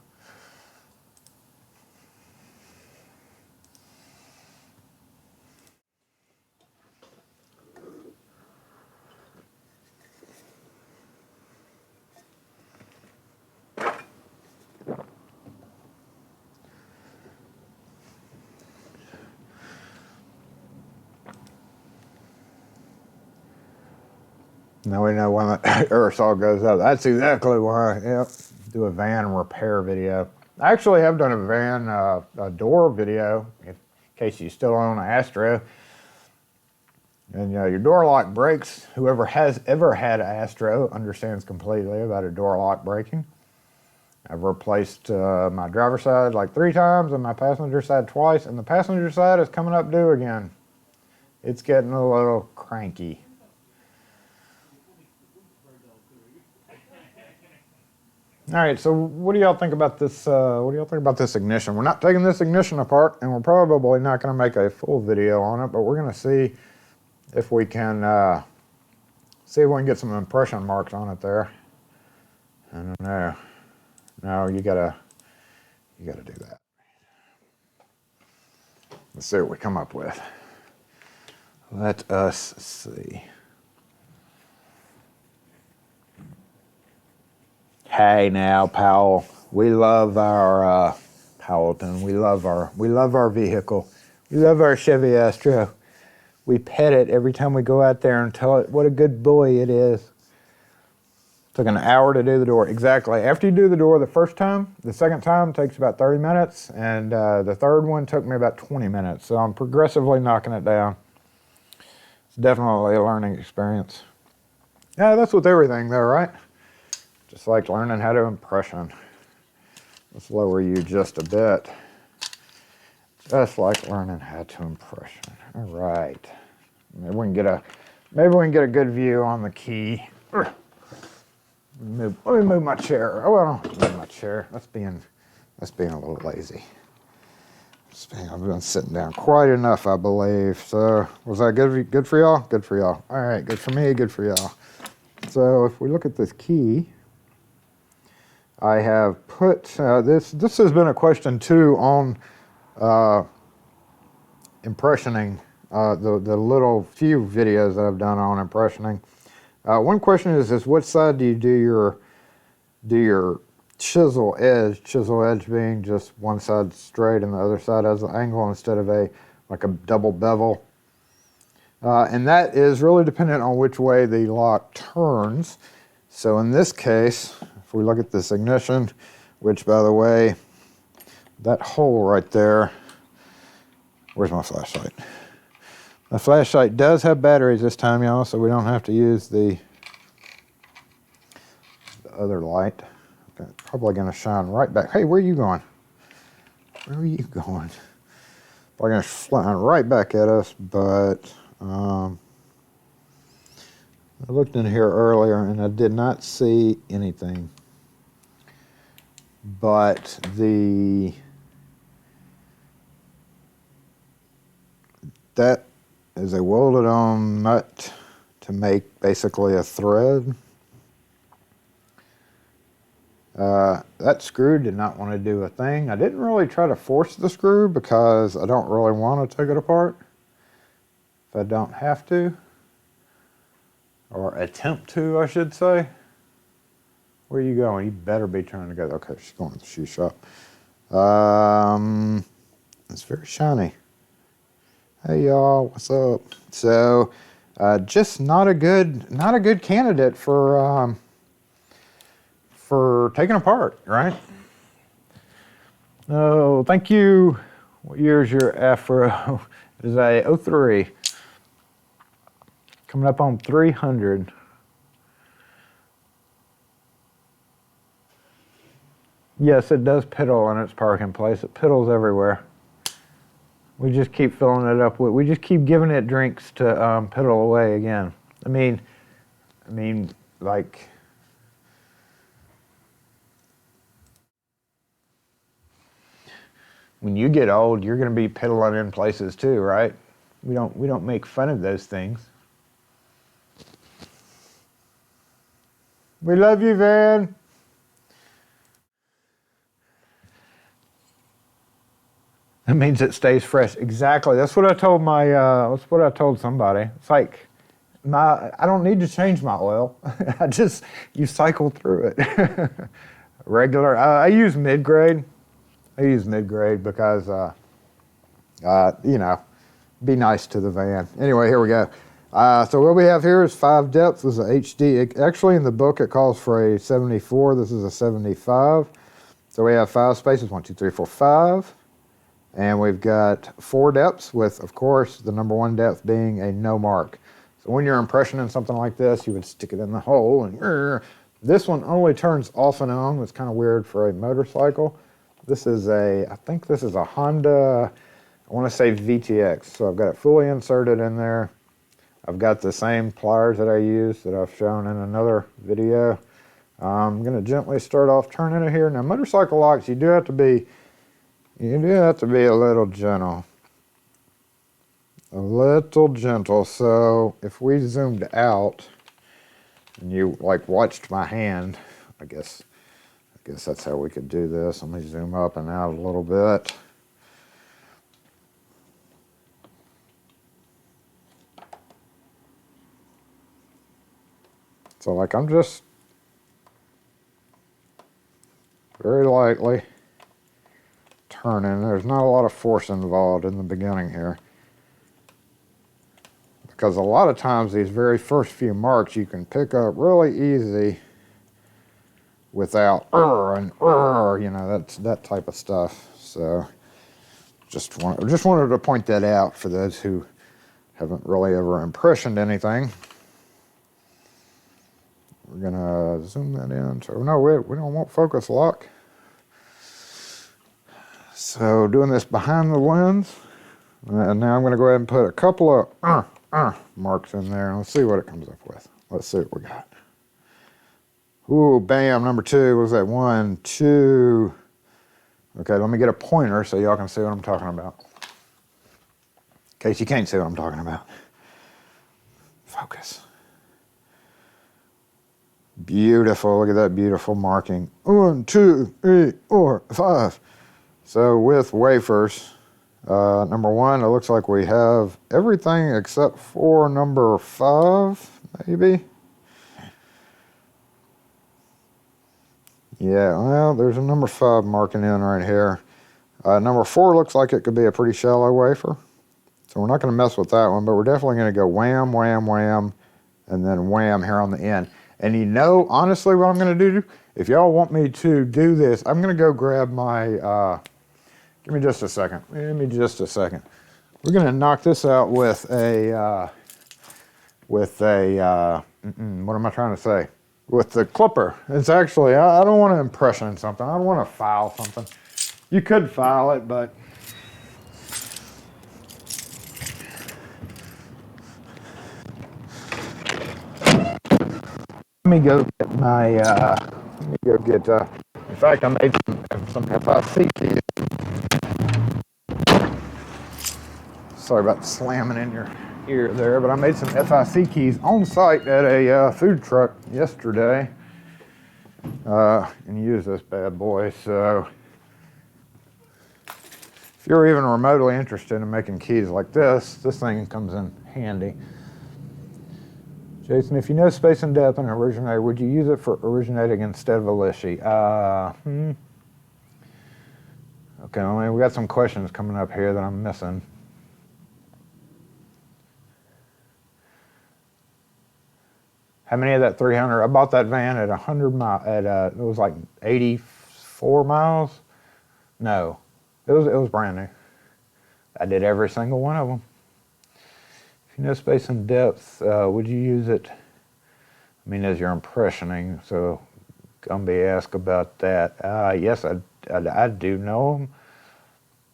Now we know when the aerosol goes up. That's exactly why. Yep. Do a van repair video. I actually have done a van a door video, in case you still own an Astro. And your door lock breaks. Whoever has ever had an Astro understands completely about a door lock breaking. I've replaced my driver's side like 3 times and my passenger side twice, and the passenger side is coming up due again. It's getting a little cranky. All right, so what do y'all think about this? What do y'all think about this ignition? We're not taking this ignition apart, and we're probably not going to make a full video on it, but we're going to see if we can get some impression marks on it there. I don't know. No, you gotta do that. Let's see what we come up with. Let us see. Hey now, Powell. We love our Powelton. We love our vehicle. We love our Chevy Astro. We pet it every time we go out there and tell it what a good boy it is. Took an hour to do the door. Exactly. After you do the door the first time, the second time takes about 30 minutes, and the third one took me about 20 minutes. So I'm progressively knocking it down. It's definitely a learning experience. Yeah, that's with everything though, right? Just like learning how to impression. Let's lower you just a bit. Just like learning how to impression. All right. Maybe we can get a good view on the key. Let me move my chair. Oh, I don't have to move my chair. That's being a little lazy. I've been sitting down quite enough, I believe. So was that good for y'all? Good for y'all. All right, good for me, good for y'all. So if we look at this key, I have put, this has been a question too on impressioning, the little few videos that I've done on impressioning. One question is what side do you do your chisel edge being just one side straight and the other side has an angle instead of like a double bevel. And that is really dependent on which way the lock turns. So in this case, if we look at this ignition, which by the way, that hole right there, where's my flashlight? My flashlight does have batteries this time, y'all, so we don't have to use the other light. Okay, probably gonna shine right back. Hey, where are you going? Where are you going? Probably gonna shine right back at us, but I looked in here earlier and I did not see anything. But that is a welded on nut to make basically a thread. That screw did not want to do a thing. I didn't really try to force the screw because I don't really want to take it apart if I don't have to, or attempt to, I should say. Where are you going? You better be trying to go. Okay, she's going to the shoe shop. It's very shiny. Hey y'all, what's up? So, just not a good candidate for taking apart, right? Oh, thank you. What year is your Afro? It is a 03. Coming up on 300. Yes, it does piddle in its parking place. It piddles everywhere. We just keep filling it up with, we just keep giving it drinks to piddle away again. I mean, like, when you get old, you're going to be piddling in places too, right? We don't make fun of those things. We love you, Van. That means it stays fresh. Exactly. That's what I told that's what I told somebody. It's like, I don't need to change my oil. You cycle through it. Regular, I use mid-grade. I use mid-grade because, you know, be nice to the van. Anyway, here we go. So what we have here is 5 depths. This is a HD. Actually, in the book, it calls for a 74. This is a 75. So we have 5 spaces, 1, 2, 3, 4, 5. And we've got 4 depths with, of course, the number 1 depth being a no mark. So when you're impressioning something like this, you would stick it in the hole. And this one only turns off and on. It's kind of weird for a motorcycle. This is I think this is a Honda, I want to say VTX. So I've got it fully inserted in there. I've got the same pliers that I use that I've shown in another video. I'm going to gently start off turning it here. Now, motorcycle locks, you do have to be a little gentle. A little gentle. So if we zoomed out and you like watched my hand, I guess that's how we could do this. Let me zoom up and out a little bit. So like I'm just very lightly turning. There's not a lot of force involved in the beginning here, because a lot of times these very first few marks you can pick up really easy without you know, that's that type of stuff. So just wanted to point that out for those who haven't really ever impressioned anything. We're gonna zoom that in. So no, we don't want focus lock. So doing this behind the lens, and now I'm going to go ahead and put a couple of marks in there, and let's see what it comes up with. Let's see what we got. Ooh, bam, number 2. What was that? 1, 2. Okay, let me get a pointer so y'all can see what I'm talking about. In case you can't see what I'm talking about. Focus. Beautiful. Look at that beautiful marking. 1, 2, 3, 4, 5. So with wafers, number 1, it looks like we have everything except for number 5, maybe. Yeah, well, there's a number 5 marking in right here. Number 4 looks like it could be a pretty shallow wafer. So we're not going to mess with that one, but we're definitely going to go wham, wham, wham, and then wham here on the end. And you know, honestly, what I'm going to do, if y'all want me to do this, I'm going to go grab my, give me just a second. We're going to knock this out with a, what am I trying to say? with the clipper. It's actually, I don't want to impression something. I don't want to file something. You could file it, but let me go get my, in fact, I made some FIC keys. Sorry about slamming in your ear there, but I made some FIC keys on site at a food truck yesterday. And use this bad boy. So if you're even remotely interested in making keys like this thing comes in handy. Jason, if you know space and depth in an originator, would you use it for originating instead of a Lishy? Okay, I mean, we got some questions coming up here that I'm missing. How many of that 300? I bought that van at 100 miles. It was like 84 miles. No, it was brand new. I did every single one of them. If you know space and depth, would you use it? I mean, as you're impressioning, so Gumby asked about that. Yes, I do know them.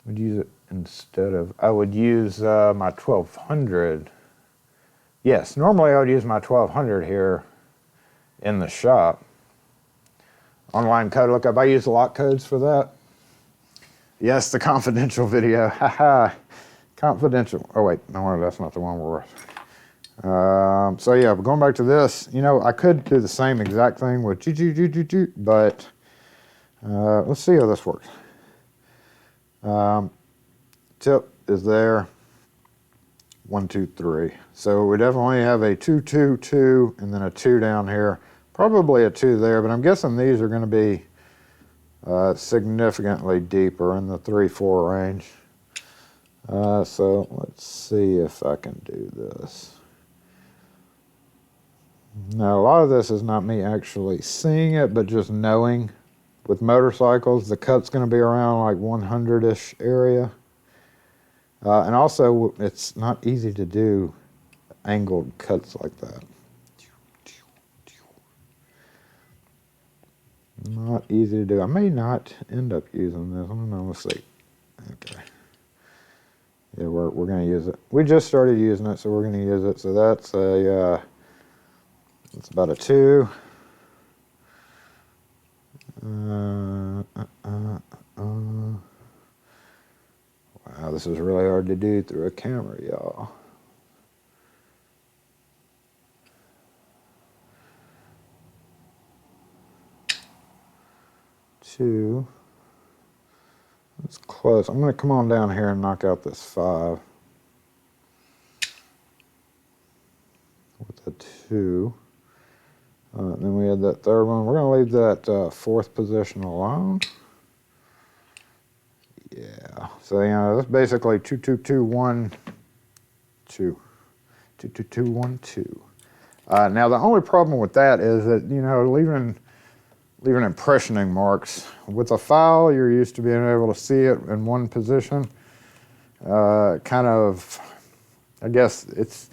Would use it instead of. I would use my 1200. Yes, normally I would use my 1200 here in the shop. Online code lookup, I use lock codes for that. Yes, the confidential video, haha, confidential. Oh wait, no, that's not the one we're so yeah, going back to this, you know, I could do the same exact thing with but let's see how this works. Tip is there. 1, 2, 3. So we definitely have a 2, 2, 2, and then a 2 down here. Probably a 2 there, but I'm guessing these are going to be significantly deeper in the 3, 4 range. So let's see if I can do this. Now, a lot of this is not me actually seeing it, but just knowing. With motorcycles, the cut's going to be around like 100-ish area. And also, it's not easy to do angled cuts like that. Not easy to do. I may not end up using this. I don't know. Let's see. Okay. Yeah, we're going to use it. We just started using it, so we're going to use it. So that's a it's about a 2. Wow, this is really hard to do through a camera, y'all. Two. That's close. I'm going to come on down here and knock out this 5. With a 2. Then we had that third one. We're going to leave that 4th position alone. Yeah. So, you know, that's basically 2, 2, 2, 1, 2. 2, 2, 2, 1, 2. Now, the only problem with that is that, you know, leaving impressioning marks. With a file, you're used to being able to see it in one position. Kind of, I guess, it's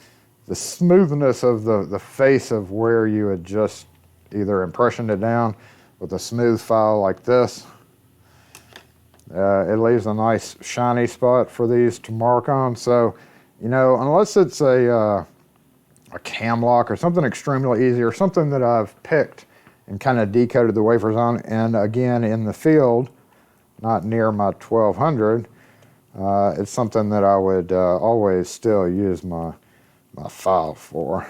the smoothness of the face of where you had just either impressioned it down with a smooth file like this. It leaves a nice shiny spot for these to mark on. So, you know, unless it's a cam lock or something extremely easy or something that I've picked and kind of decoded the wafers on, and again in the field, not near my 1200, it's something that I would always still use my file for.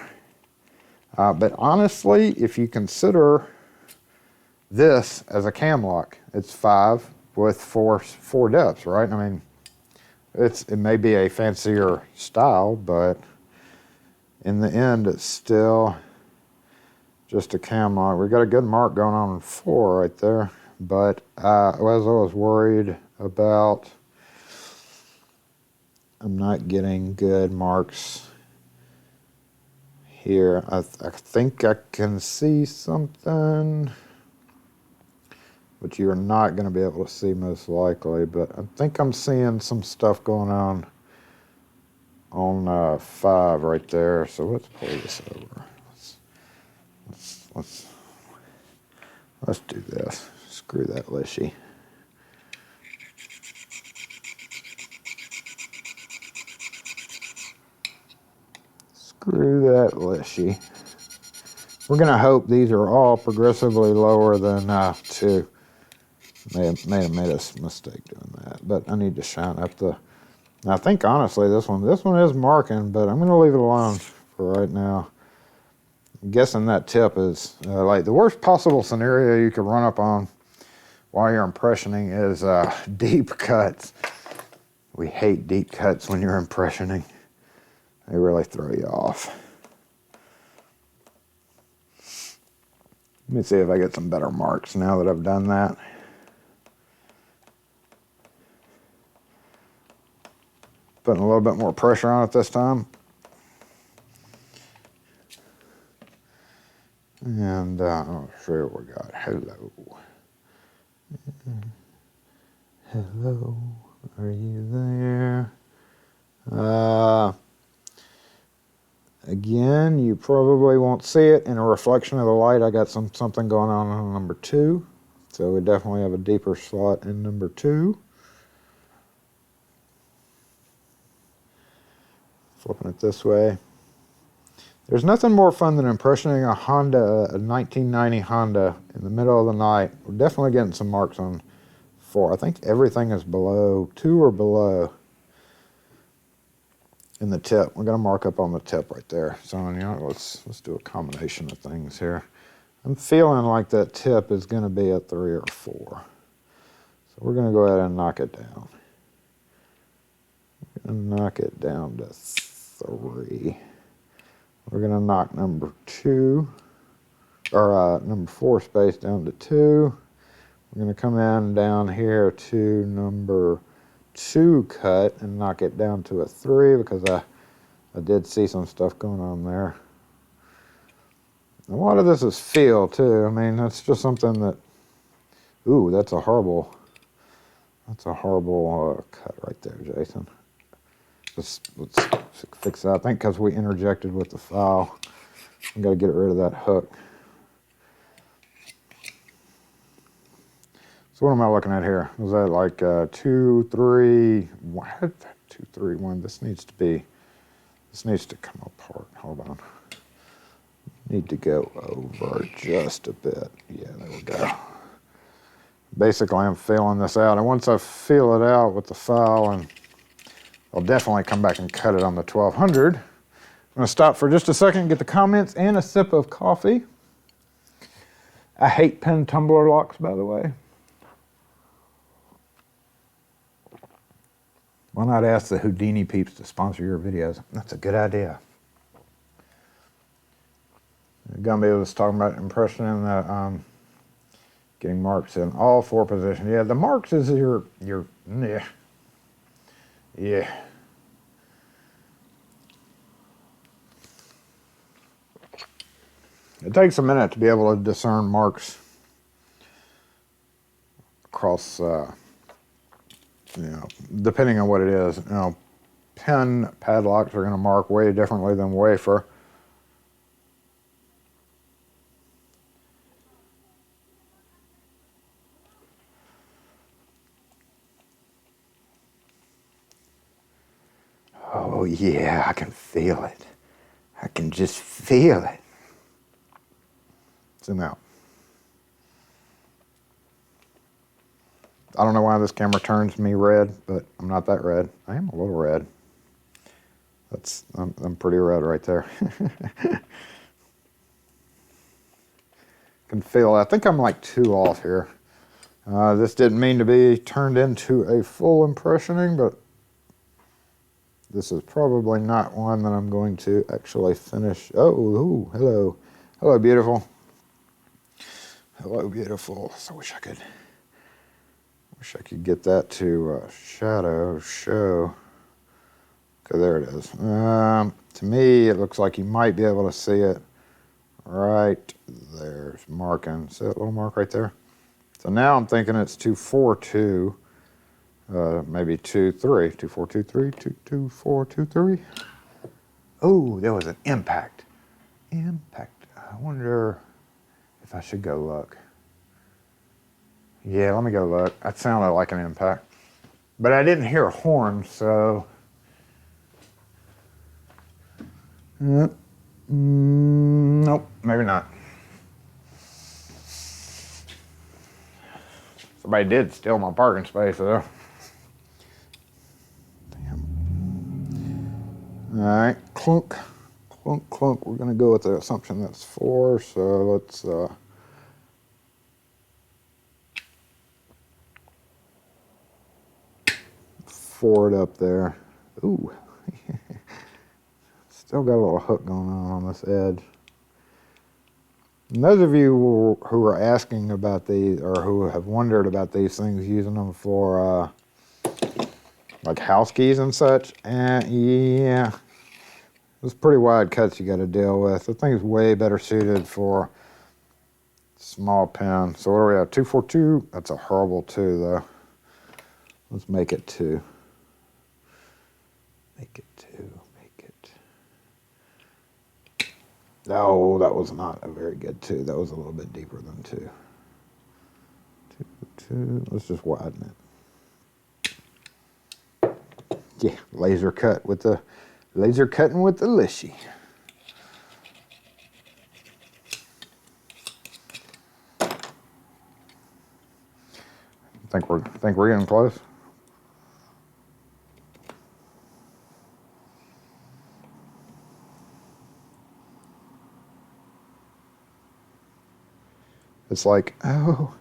But honestly, if you consider this as a cam lock, it's 5 with four depths, right? I mean, it may be a fancier style, but in the end, it's still just a cam lock. We got a good mark going on in 4 right there, but as I was worried about, I'm not getting good marks here. I think I can see something, but you're not going to be able to see most likely, but I think I'm seeing some stuff going on 5 right there. So let's pull this over. Let's do this. Screw that lishy. Screw that lishy. We're going to hope these are all progressively lower than 2. May have made a mistake doing that, but I need to shine up the... I think honestly this one is marking, but I'm going to leave it alone for right now. I'm guessing that tip is like the worst possible scenario you could run up on while you're impressioning is deep cuts. We hate deep cuts when you're impressioning. They really throw you off. Let me see if I get some better marks now that I've done that. Putting a little bit more pressure on it this time. And I'll show you what we got. Hello. Hello, are you there? Again, you probably won't see it in a reflection of the light. I got something going on number 2. So we definitely have a deeper slot in number 2. Flipping it this way. There's nothing more fun than impressioning a 1990 Honda in the middle of the night. We're definitely getting some marks on 4. I think everything is below 2 or below in the tip. We're going to mark up on the tip right there. So you know, let's do a combination of things here. I'm feeling like that tip is going to be a 3 or 4. So we're going to go ahead and knock it down. We're going to knock it down to 3. We're going to knock number 2, or number 4 space down to 2. We're going to come in down here to number 2 cut and knock it down to a 3 because I did see some stuff going on there. A lot of this is feel too. I mean, that's just something that, ooh, that's a horrible cut right there, Jason. Let's fix that. I think because we interjected with the file, we got to get rid of that hook. So what am I looking at here? Was that like 2, 3, 1? 2, 3, 1. This needs to come apart. Hold on. Need to go over just a bit. Yeah, there we go. Basically, I'm feeling this out, and once I feel it out with the file, and I'll definitely come back and cut it on the 1200. I'm going to stop for just a second, get the comments, and a sip of coffee. I hate pen tumbler locks, by the way. Why not ask the Houdini peeps to sponsor your videos? That's a good idea. Gumby was talking about impression and the getting marks in all 4 positions. Yeah, the marks is your yeah. Yeah. It takes a minute to be able to discern marks across, you know, depending on what it is. You know, pen padlocks are going to mark way differently than wafer. Oh yeah, I can feel it. I can just feel it. Zoom out. I don't know why this camera turns me red, but I'm not that red. I am a little red. I'm pretty red right there. Can feel it. I think I'm like 2 off here. This didn't mean to be turned into a full impressioning, but this is probably not one that I'm going to actually finish. Oh, ooh, hello. Hello, beautiful. Hello, beautiful. So I wish I could get that to shadow, show. Okay, there it is. To me, it looks like you might be able to see it right there. Marking. See that little mark right there? So now I'm thinking it's 242. Maybe 2, 3, 2, 4, 2, 3, 2, 2, 4, 2, 3. Oh, there was an impact. Impact. I wonder if I should go look. Yeah, let me go look. That sounded like an impact. But I didn't hear a horn, so... Nope, maybe not. Somebody did steal my parking space, though. Damn. All right, clunk, clunk, clunk. We're going to go with the assumption that's 4, so let's... forward up there. Ooh. Still got a little hook going on this edge. And those of you who are asking about these, or who have wondered about these things, using them for like house keys and such, yeah, there's pretty wide cuts you got to deal with. The thing's way better suited for small pin. So what do we have? 242. That's a horrible 2 though. Let's make it 2. Make it 2. Make it. No, that was not a very good 2. That was a little bit deeper than 2. 2. Let's just widen it. Yeah, laser cut with the laser cutting with the Lishy. Think we're getting close. It's like, oh,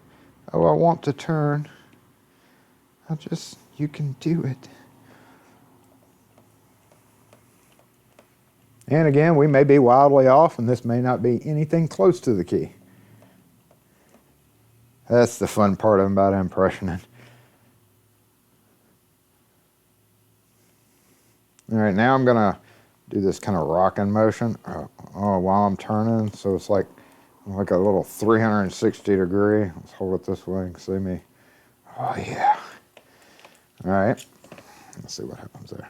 I want to turn. You can do it. And again, we may be wildly off, and this may not be anything close to the key. That's the fun part about impressioning. All right, now I'm gonna do this kind of rocking motion while I'm turning, so it's like a little 360 degree. Let's hold it this way. You can see me. Oh yeah. All right. Let's see what happens there.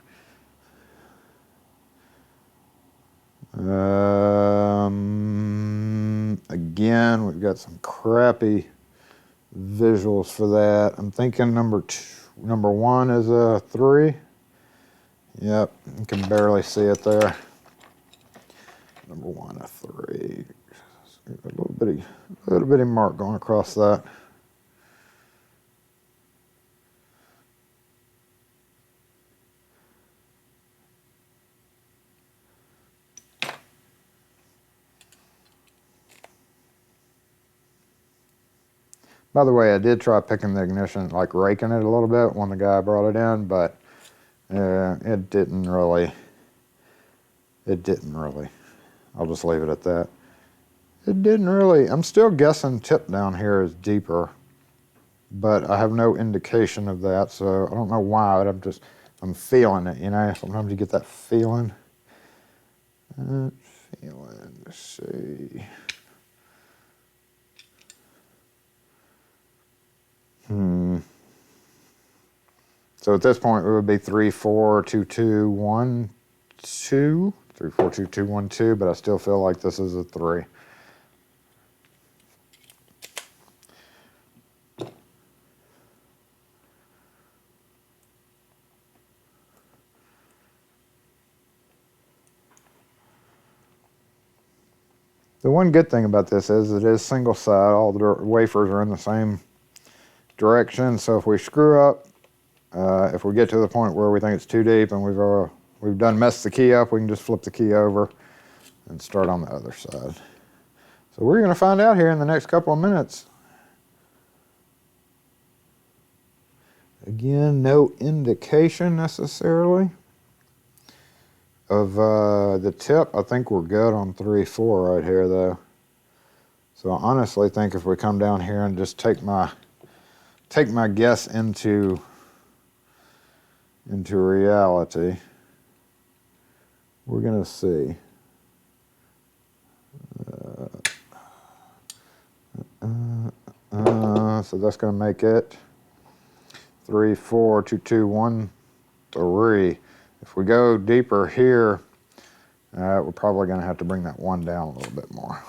Again, we've got some crappy visuals for that. I'm thinking number 1 is a 3. Yep, you can barely see it there. Number 1, a 3. A little bitty mark going across that. By the way, I did try picking the ignition, like raking it a little bit when the guy brought it in, but it didn't really. I'll just leave it at that. It didn't really. I'm still guessing tip down here is deeper, but I have no indication of that, so I don't know why, but I'm feeling it, you know? Sometimes you get that feeling. Let's see. So at this point, it would be 3, 4, 2, 2, 1, 2. 3, 4, 2, 2, 1, 2, but I still feel like this is a 3. The one good thing about this is it is single side. All the wafers are in the same direction. So if we screw up, if we get to the point where we think it's too deep and we've done messed the key up, we can just flip the key over and start on the other side. So we're going to find out here in the next couple of minutes. Again, no indication necessarily of the tip. I think we're good on 3, 4 right here though. So I honestly think if we come down here and just take my guess into reality, we're gonna see. So that's gonna make it 3, 4, 2, 2, 1, 3. If we go deeper here, we're probably gonna have to bring that 1 down a little bit more.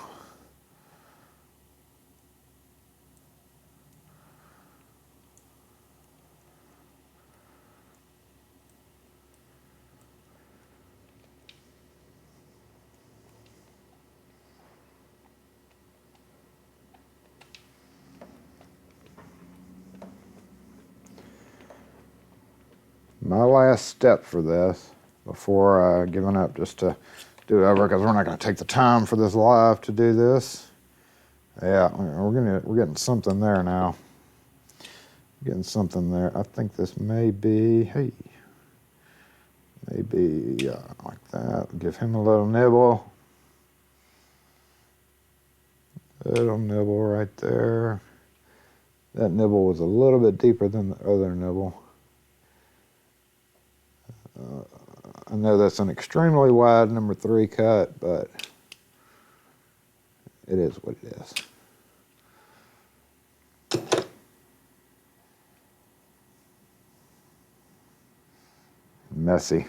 my last step for this before giving up just to do it over, because we're not going to take the time for this live to do this. Yeah, we're getting something there now. Getting something there. I think this may be, hey, maybe like that. Give him a little nibble. Little nibble right there. That nibble was a little bit deeper than the other nibble. I know that's an extremely wide number 3 cut, but it is what it is. Messy.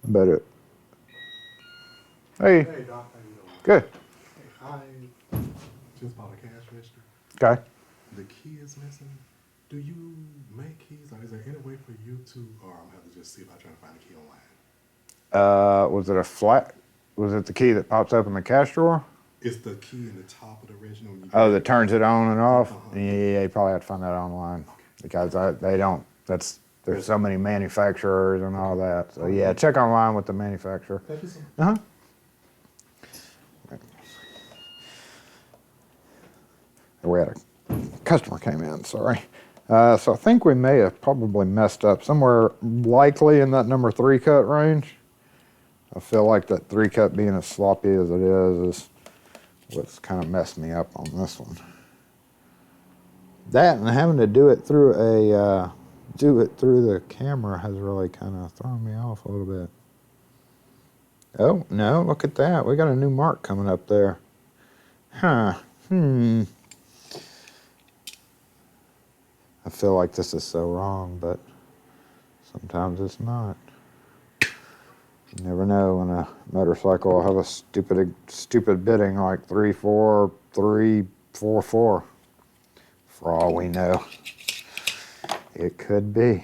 But it. Hey. Hey, Doc, how you doing? Good. Hey, I just bought a cash register. Okay. The key is missing. Do you make keys? Or is there any way for you to, or I'm gonna have to just see if I try to find a key online? Was it a flat? Was it the key that pops up in the cash drawer? It's the key in the top of the original. Oh, that turns it on and off? Uh-huh. Yeah, you probably have to find that online. Okay. Because they don't, there's so many manufacturers and all that. So yeah, check online with the manufacturer. Thank you, sir. Uh-huh. We had a customer came in, sorry. So I think we may have probably messed up somewhere likely in that number 3 cut range. I feel like that 3 cut being as sloppy as it is what's kind of messed me up on this one. That and having to do it through the camera has really kind of thrown me off a little bit. Oh, no, look at that. We got a new mark coming up there. Huh. I feel like this is so wrong, but sometimes it's not. You never know when a motorcycle will have a stupid bidding like 34344. For all we know, it could be.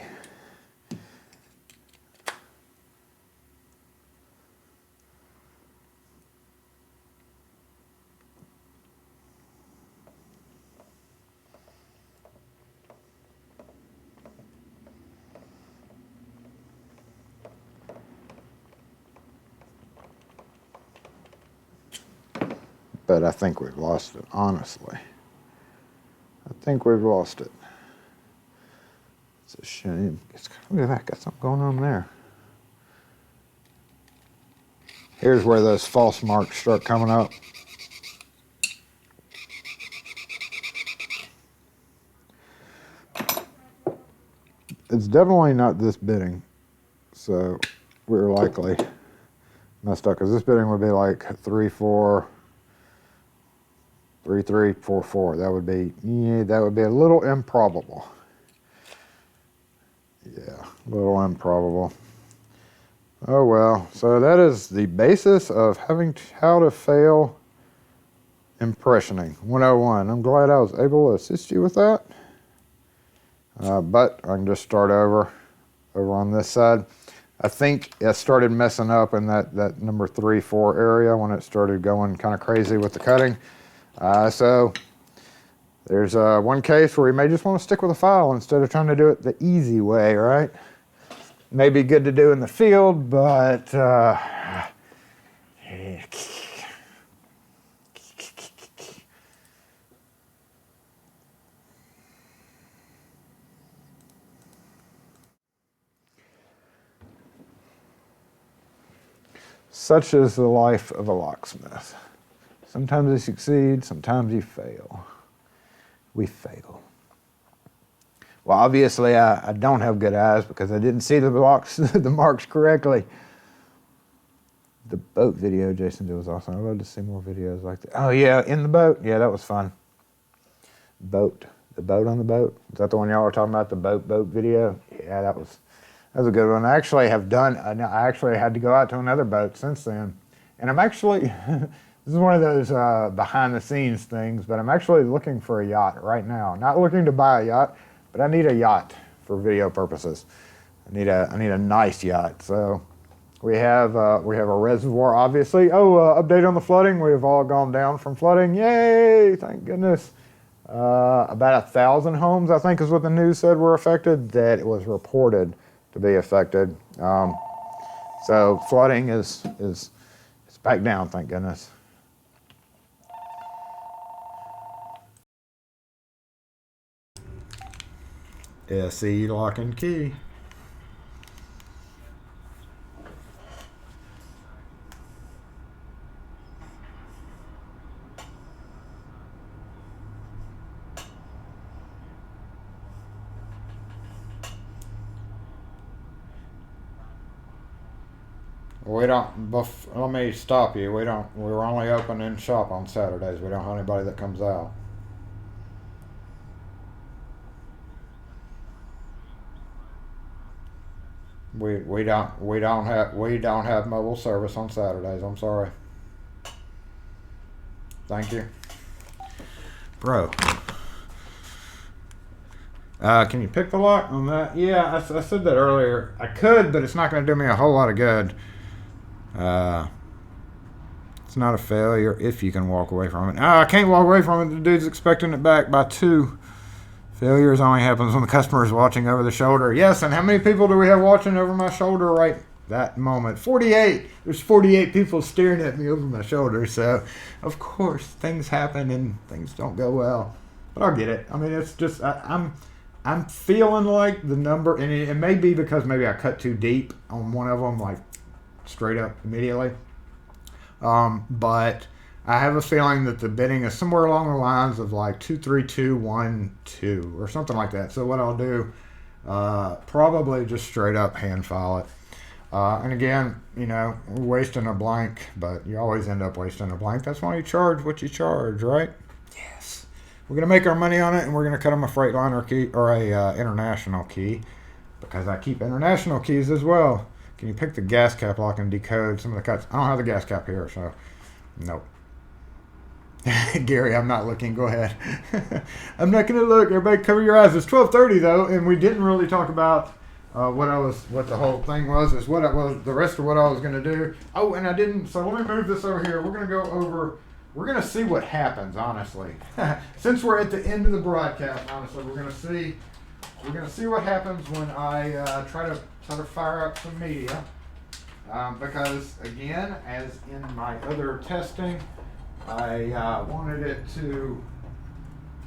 But I think we've lost it, honestly. I think we've lost it. It's a shame. Look at that, got something going on there. Here's where those false marks start coming up. It's definitely not this bidding, so we're likely messed up, because this bidding would be like 3344. That would be a little improbable. Yeah, a little improbable. Oh well, so that is the basis of how to fail impressioning 101. I'm glad I was able to assist you with that. But I can just start over on this side. I think it started messing up in that number 3-4 area when it started going kind of crazy with the cutting. So there's one case where you may just want to stick with a file instead of trying to do it the easy way, right? May be good to do in the field, but such is the life of a locksmith. Sometimes you succeed, sometimes you fail. We fail. Well, obviously I don't have good eyes because I didn't see the marks correctly. The boat video Jason did was awesome. I'd love to see more videos like that. Oh yeah, in the boat. Yeah, that was fun. Boat. The boat on the boat. Is that the one y'all were talking about, the boat video? Yeah, that was a good one. I actually had to go out to another boat since then. And I'm actually, this is one of those behind the scenes things, but I'm actually looking for a yacht right now. Not looking to buy a yacht, but I need a yacht for video purposes. I need a nice yacht. So we have a reservoir, obviously. Oh, update on the flooding. We have all gone down from flooding. Yay! Thank goodness. about 1,000 homes, I think is what the news said were affected, that it was reported to be affected. So flooding is back down, thank goodness. SE lock and key. Let me stop you. We're only open in shop on Saturdays. We don't have anybody that comes out. We don't have mobile service on Saturdays. I'm sorry. Thank you. Bro. Can you pick the lock on that? Yeah, I said that earlier. I could, but it's not going to do me a whole lot of good. It's not a failure if you can walk away from it. I can't walk away from it. The dude's expecting it back by 2. Failures only happens when the customer is watching over the shoulder. Yes, and how many people do we have watching over my shoulder right that moment? 48. There's 48 people staring at me over my shoulder. So, of course, things happen and things don't go well. But I'll get it. I mean, it's just I'm feeling like the number, and it may be because maybe I cut too deep on one of them, like straight up immediately. But I have a feeling that the bidding is somewhere along the lines of like 23212 or something like that. So what I'll do, probably just straight up hand file it. And again, we're wasting a blank, but you always end up wasting a blank. That's why you charge what you charge, right? Yes. We're going to make our money on it, and we're going to cut them a Freightliner key or a international key, because I keep international keys as well. Can you pick the gas cap lock and decode some of the cuts? I don't have the gas cap here, so nope. Gary, I'm not looking. Go ahead. I'm not going to look. Everybody cover your eyes. It's 12:30 though, and we didn't really talk about what the whole thing was. Is what it was. The rest of what I was going to do. Oh, and I didn't. So let me move this over here. We're going to go over. We're going to see what happens. Honestly, since we're at the end of the broadcast, honestly, we're going to see what happens when I try to fire up some media. Because again, as in my other testing, I wanted it to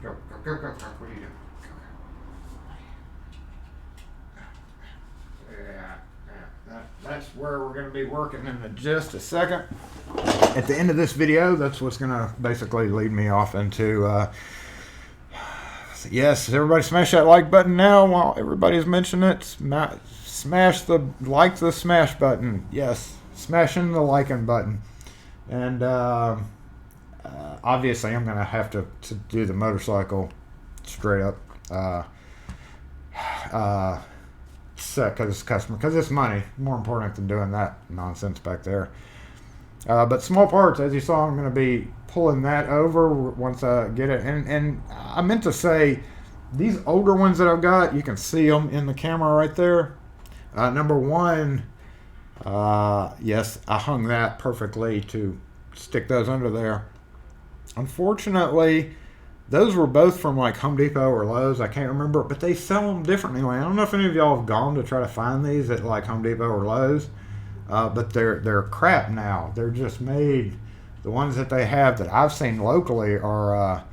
go. What are you doing? Yeah. That's where we're going to be working in just a second. At the end of this video, that's what's going to basically lead me off into. Yes, everybody smash that like button now while everybody's mentioning it. Smash the smash button. Yes, smashing the liking button. And obviously I'm going to have to do the motorcycle straight up. Because it's customer, because it's money. More important than doing that nonsense back there. But small parts, as you saw, I'm going to be pulling that over once I get it. And I meant to say, these older ones that I've got, you can see them in the camera right there. Number one, yes, I hung that perfectly to stick those under there. Unfortunately, those were both from like Home Depot or Lowe's. I can't remember, but they sell them differently. I don't know if any of y'all have gone to try to find these at like Home Depot or Lowe's, but they're crap now. They're just made. The ones that they have that I've seen locally are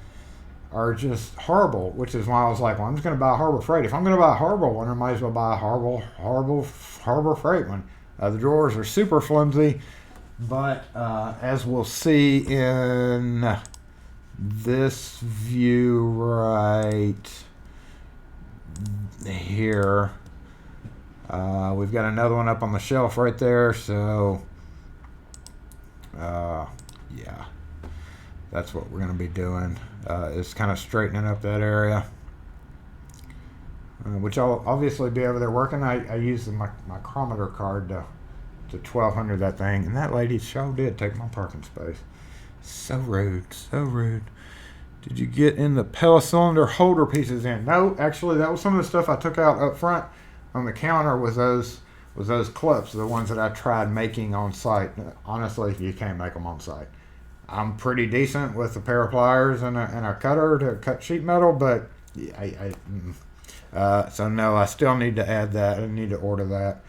just horrible. Which is why I was like, well, I'm just going to buy a Harbor Freight. If I'm going to buy a Harbor one, I might as well buy a Harbor Freight one. The drawers are super flimsy, but as we'll see in this view right here, we've got another one up on the shelf right there. So yeah, that's what we're going to be doing, is kind of straightening up that area, which I'll obviously be over there working. I used my micrometer card to 1200 that thing, and that lady sure did take my parking space. So rude, so rude. Did you get in the Pella cylinder holder pieces in? No, actually, that was some of the stuff I took out up front on the counter. Was those clips, the ones that I tried making on site. Honestly, you can't make them on site. I'm pretty decent with a pair of pliers and a cutter to cut sheet metal, but so no, I still need to add that. I need to order that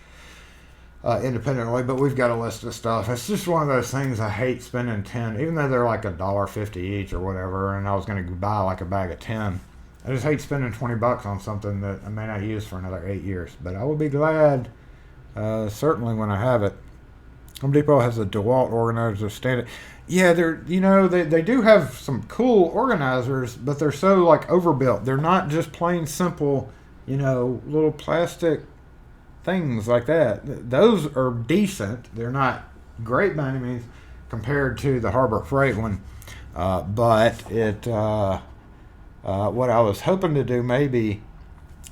independently, but we've got a list of stuff. It's just one of those things I hate spending 10, even though they're like $1.50 each or whatever, and I was going to buy like a bag of 10. I just hate spending $20 on something that I may not use for another 8 years, but I will be glad, certainly when I have it. Home Depot has a DeWalt organizer standard. Yeah, they do have some cool organizers, but they're so like overbuilt. They're not just plain simple, little plastic things like that. Those are decent. They're not great by any means compared to the Harbor Freight one. But what I was hoping to do maybe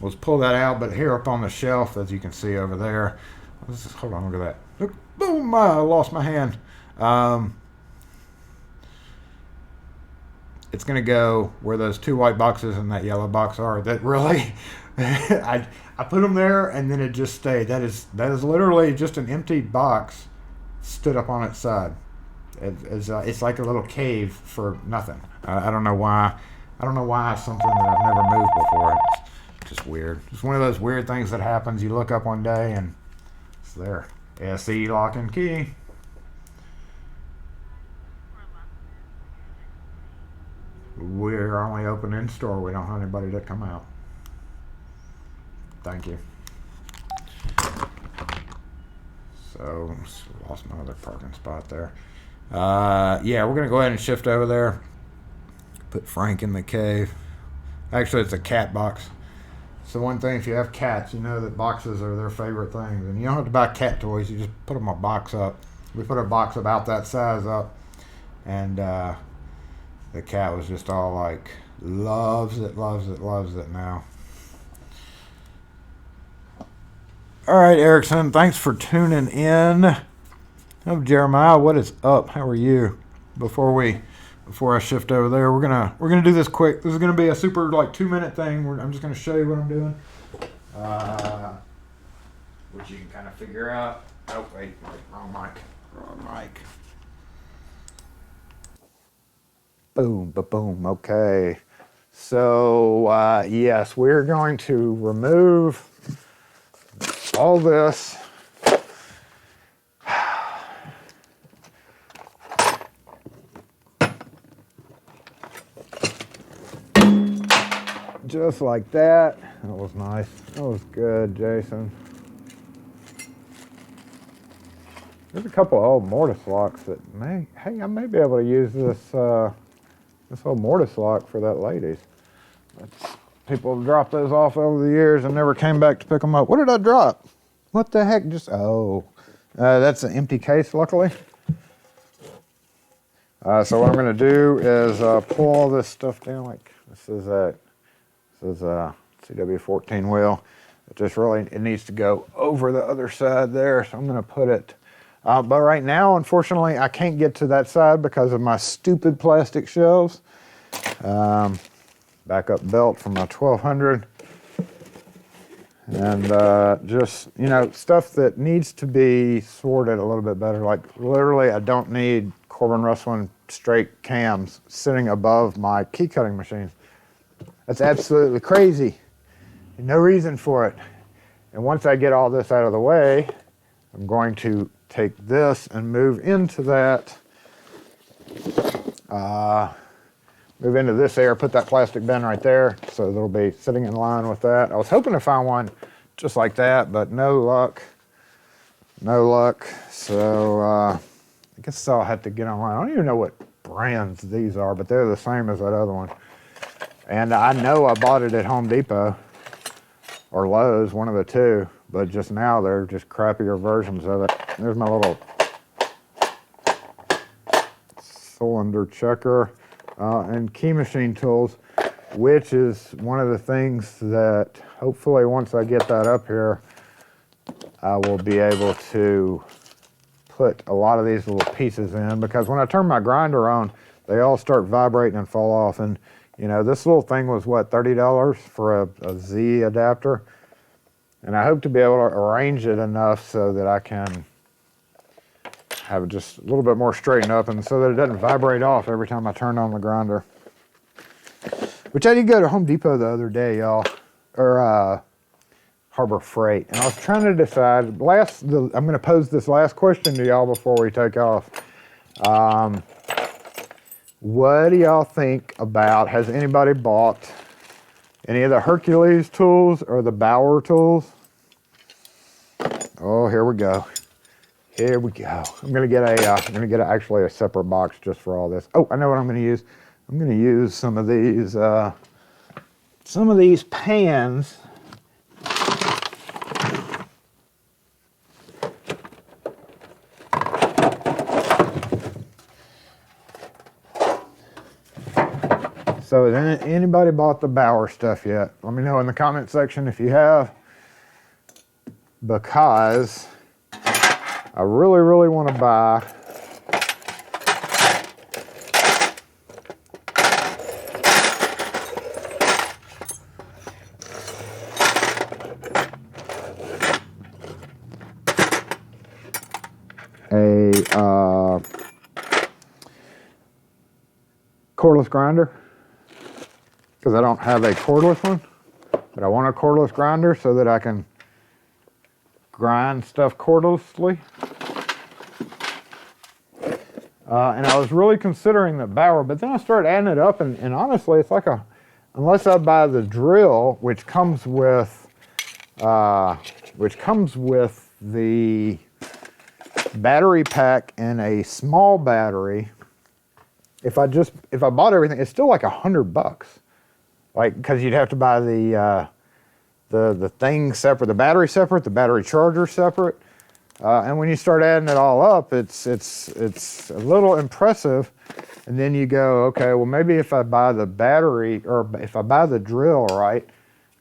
was pull that out, but here up on the shelf, as you can see over there, hold on, look at that. Look, boom, I lost my hand. It's going to go where those 2 white boxes and that yellow box are. That really, I put them there and then it just stayed. That is literally just an empty box stood up on its side. It's like a little cave for nothing. I don't know why. I don't know why it's something that I've never moved before. It's just weird. It's one of those weird things that happens. You look up one day and it's there. SE lock and key. We're only open in store. We don't have anybody to come out. Thank you. So, lost my other parking spot there. Yeah, we're going to go ahead and shift over there. Put Frank in the cave. Actually, it's a cat box. So one thing, if you have cats, you know that boxes are their favorite things. And you don't have to buy cat toys. You just put them a box up. We put a box about that size up. And the cat was just all like, loves it now. All right, Erickson, thanks for tuning in. Oh, Jeremiah, what is up? How are you? Before I shift over there, we're gonna do this quick. This is gonna be a super 2-minute thing. I'm just gonna show you what I'm doing, which you can kind of figure out. Oh wait, wrong mic. Boom, boom. Okay, so yes, we're going to remove all this. Just like that. That was nice. That was good, Jason. There's a couple of old mortise locks that I may be able to use this old mortise lock for that ladies. People dropped those off over the years and never came back to pick them up. What did I drop? What the heck? That's an empty case, luckily. So what I'm going to do is pull all this stuff down. Like this is a CW14 wheel. It needs to go over the other side there. So I'm going to put it. But right now, unfortunately, I can't get to that side because of my stupid plastic shelves. Backup belt from my 1200. And just, stuff that needs to be sorted a little bit better. Like literally, I don't need Corbin Russwin straight cams sitting above my key cutting machines. That's absolutely crazy. No reason for it. And once I get all this out of the way, I'm going to take this and move into that. Move into this area, put that plastic bin right there, so it'll be sitting in line with that. I was hoping to find one just like that, but no luck. So I guess I'll have to get online. I don't even know what brands these are, but they're the same as that other one. And I know I bought it at Home Depot or Lowe's, one of the two, but just now they're just crappier versions of it. There's my little cylinder checker and key machine tools, which is one of the things that hopefully once I get that up here, I will be able to put a lot of these little pieces in, because when I turn my grinder on, they all start vibrating and fall off. And this little thing was what, $30 for a Z adapter, and I hope to be able to arrange it enough so that I can have it just a little bit more straightened up, and so that it doesn't vibrate off every time I turn on the grinder. Which I did go to Home Depot the other day, y'all, or Harbor Freight, and I was trying to decide. I'm going to pose this last question to y'all before we take off. What do y'all think about? Has anybody bought any of the Hercules tools or the Bauer tools? Oh, here we go. Here we go. I'm gonna get actually a separate box just for all this. Oh, I know what I'm gonna use. I'm gonna use some of these pans. So has anybody bought the Bauer stuff yet? Let me know in the comment section if you have, because I really, really want to buy a cordless grinder, because I don't have a cordless one, but I want a cordless grinder so that I can grind stuff cordlessly. And I was really considering the Bauer, but then I started adding it up, and honestly, it's like unless I buy the drill, which comes with the battery pack and a small battery. If I bought everything, it's still like $100, like, because you'd have to buy the thing separate, the battery separate, the battery charger separate. And when you start adding it all up, it's a little impressive. And then you go, okay, well, maybe if I buy the battery, or if I buy the drill, right?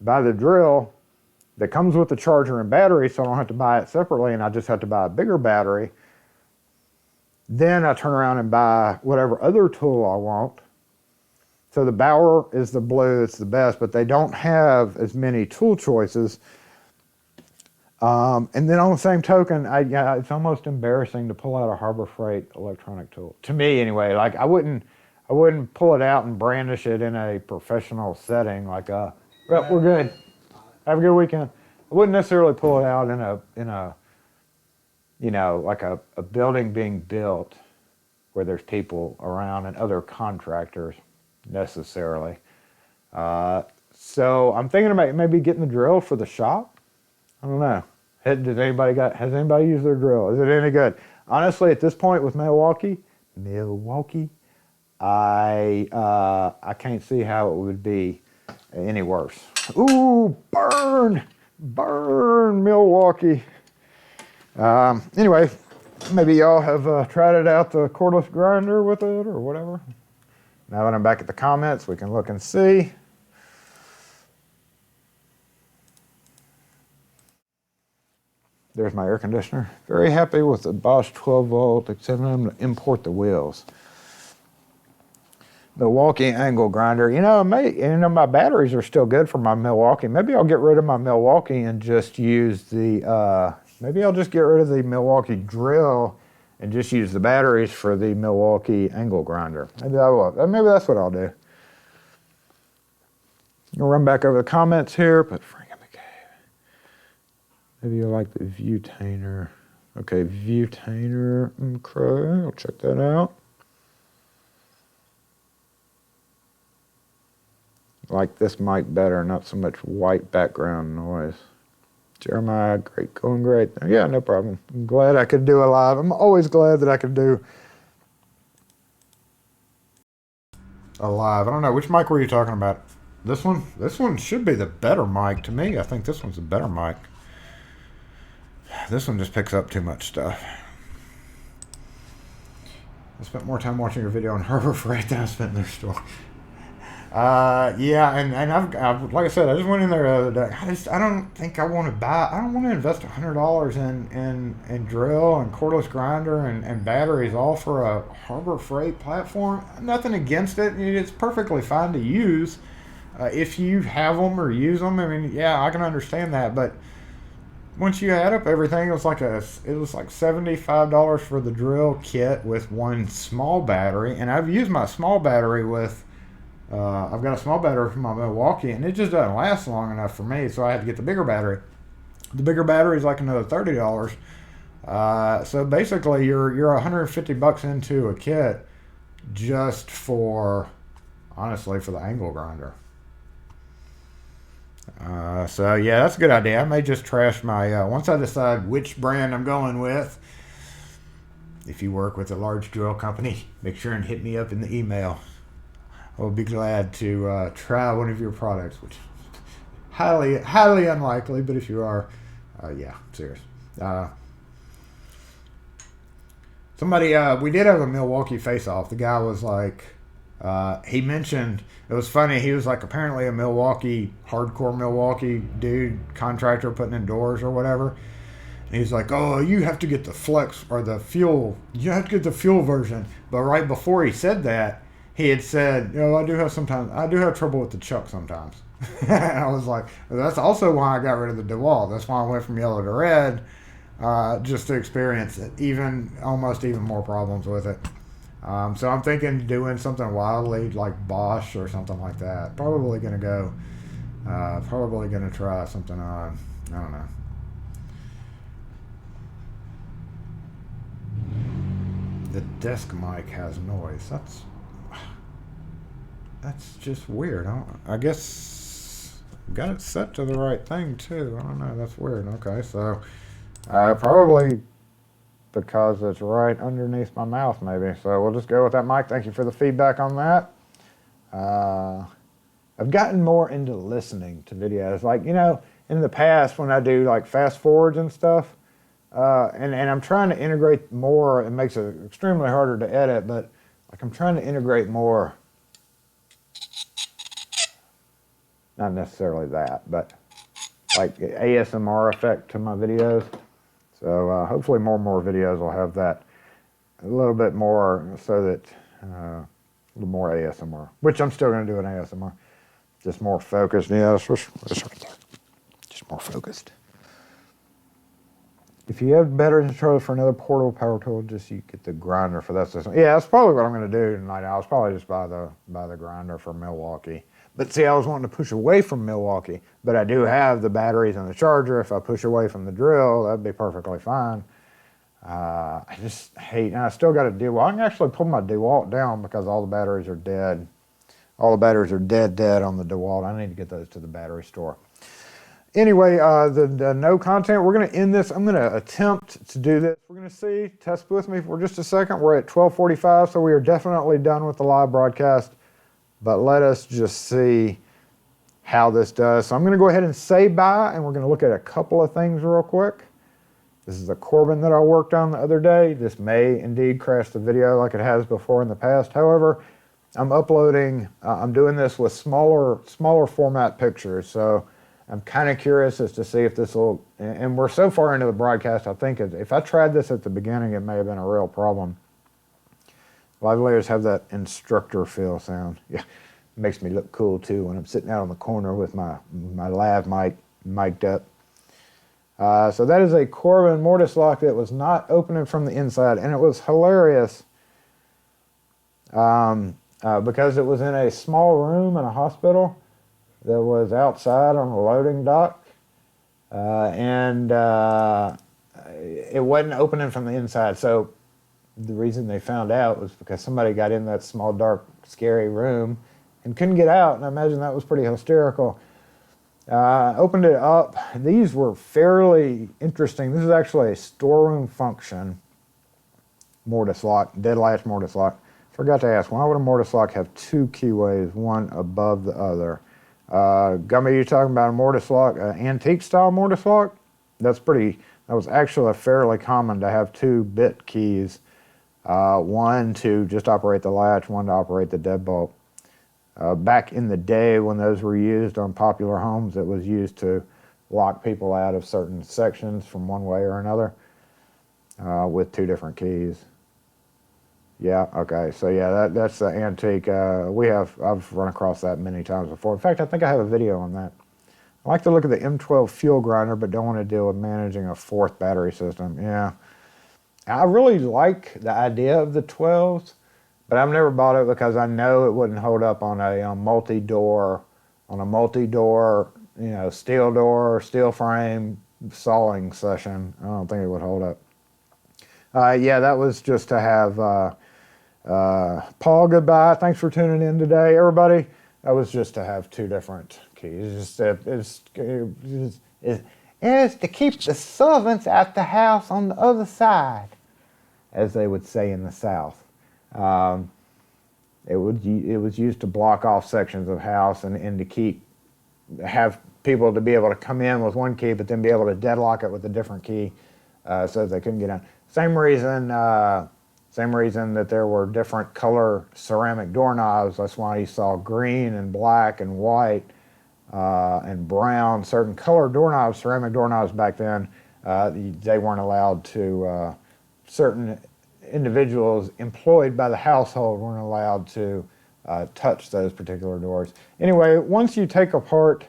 Buy the drill that comes with the charger and battery, so I don't have to buy it separately, and I just have to buy a bigger battery. Then I turn around and buy whatever other tool I want. So the Bauer is the blue, it's the best, but they don't have as many tool choices. And then on the same token, it's almost embarrassing to pull out a Harbor Freight electronic tool. To me, anyway. Like, I wouldn't pull it out and brandish it in a professional setting. Like, well, we're good. Have a good weekend. I wouldn't necessarily pull it out in a you know, like a building being built where there's people around and other contractors necessarily. So I'm thinking about maybe getting the drill for the shop. I don't know. Has anybody used their drill? Is it any good? Honestly, at this point with Milwaukee, I can't see how it would be any worse. Ooh, burn Milwaukee. Anyway, maybe y'all have tried it out, the cordless grinder with it or whatever. Now that I'm back at the comments, we can look and see. There's my air conditioner. Very happy with the Bosch 12 volt, except I'm going to import the wheels. Milwaukee angle grinder. My batteries are still good for my Milwaukee. Maybe I'll get rid of my Milwaukee and just use maybe I'll just get rid of the Milwaukee drill and just use the batteries for the Milwaukee angle grinder. Maybe I will. Maybe that's what I'll do. I'll run back over the comments here, but maybe you like the Viewtainer. Okay, Viewtainer. Okay, I'll check that out. Like this mic better, not so much white background noise. Jeremiah, great, going great. Yeah, no problem. I'm glad I could do a live. I'm always glad that I could do a live. I don't know, which mic were you talking about? This one? This one should be the better mic to me. I think this one's a better mic. This one just picks up too much stuff. I spent more time watching your video on Harbor Freight than I spent in their store. Yeah, and I've like I said, I just went in there the other day. I don't think I want to invest $100 in drill and cordless grinder and batteries all for a Harbor Freight platform. Nothing against it. It's perfectly fine to use if you have them or use them. I mean, yeah, I can understand that, but once you add up everything, it was like $75 for the drill kit with one small battery, and I've used my small battery with. I've got a small battery from my Milwaukee, and it just doesn't last long enough for me, so I had to get the bigger battery. The bigger battery is like another $30. So basically, you're $150 into a kit just for, honestly, for the angle grinder. So yeah, that's a good idea. I may just trash my, once I decide which brand I'm going with. If you work with a large drill company, make sure and hit me up in the email. I'll be glad to try one of your products, which highly unlikely, but if you are, yeah, serious. Somebody, we did have a Milwaukee face-off. The guy was like, he mentioned, it was funny, he was like apparently a hardcore Milwaukee dude, contractor putting in doors or whatever. And he's like, oh, you have to get the flex or the fuel, you have to get the fuel version. But right before he said that, he had said, I do have trouble with the chuck sometimes. And I was like, that's also why I got rid of the DeWalt. That's why I went from yellow to red, just to experience it, almost even more problems with it. So I'm thinking doing something wildly like Bosch or something like that. Probably going to try something on, I don't know. The desk mic has noise. That's just weird. I guess got it set to the right thing too. I don't know. That's weird. Okay, so probably because it's right underneath my mouth, maybe. So we'll just go with that mic. Thank you for the feedback on that. I've gotten more into listening to videos. Like, in the past when I do like fast forwards and stuff, and I'm trying to integrate more. It makes it extremely harder to edit, but like I'm trying to integrate more. Not necessarily that, but like ASMR effect to my videos. So hopefully more and more videos will have that a little bit more, so that a little more ASMR, which I'm still going to do an ASMR, just more focused. Yeah, that's right there. Just more focused. If you have batteries and charger for another portable power tool, you get the grinder for that system. Yeah, that's probably what I'm going to do tonight. I was probably just buy the grinder for Milwaukee. But see, I was wanting to push away from Milwaukee, but I do have the batteries and the charger. If I push away from the drill, that'd be perfectly fine. I just hate, and I still got a DeWalt. I can actually pull my DeWalt down because all the batteries are dead. All the batteries are dead on the DeWalt. I need to get those to the battery store. Anyway, the no content, we're going to end this. I'm going to attempt to do this. We're going to see, test with me for just a second. We're at 12:45, so we are definitely done with the live broadcast. But let us just see how this does. So I'm going to go ahead and say bye, and we're going to look at a couple of things real quick. This is a Corbin that I worked on the other day. This may indeed crash the video like it has before in the past. However, I'm uploading, I'm doing this with smaller format pictures. So I'm kind of curious as to see if this will, and we're so far into the broadcast, I think if I tried this at the beginning, it may have been a real problem. Live layers have that instructor feel sound. Yeah, it makes me look cool too when I'm sitting out on the corner with my lav mic mic'd up. So that is a Corbin mortise lock that was not opening from the inside, and it was hilarious because it was in a small room in a hospital that was outside on a loading dock, and it wasn't opening from the inside. So the reason they found out was because somebody got in that small, dark, scary room and couldn't get out, and I imagine that was pretty hysterical. Opened it up. These were fairly interesting. This is actually a storeroom function mortise lock, dead latch mortise lock. Forgot to ask, why would a mortise lock have two keyways, one above the other? Gummy, you talking about a mortise lock, antique style mortise lock? That was actually fairly common to have two bit keys. One to just operate the latch, one to operate the deadbolt. Back in the day when those were used on popular homes, it was used to lock people out of certain sections from one way or another with two different keys. Yeah, okay, so yeah, that's the antique. I've run across that many times before. In fact, I think I have a video on that. I like the look of the M12 fuel grinder, but don't want to deal with managing a 4th battery system. Yeah. I really like the idea of the 12s, but I've never bought it because I know it wouldn't hold up on a multi-door, you know, steel door, steel frame sawing session. I don't think it would hold up. Yeah, that was just to have Paul, goodbye. Thanks for tuning in today, everybody. That was just to have 2 different keys. It's to keep the servants at the house on the other side, as they would say in the South. It was used to block off sections of house and to have people to be able to come in with one key, but then be able to deadlock it with a different key, so that they couldn't get in. Same reason that there were different color ceramic doorknobs. That's why you saw green and black and white and brown. Certain color doorknobs, ceramic doorknobs back then, they weren't allowed to. Certain individuals employed by the household weren't allowed to touch those particular doors. Anyway, once you take apart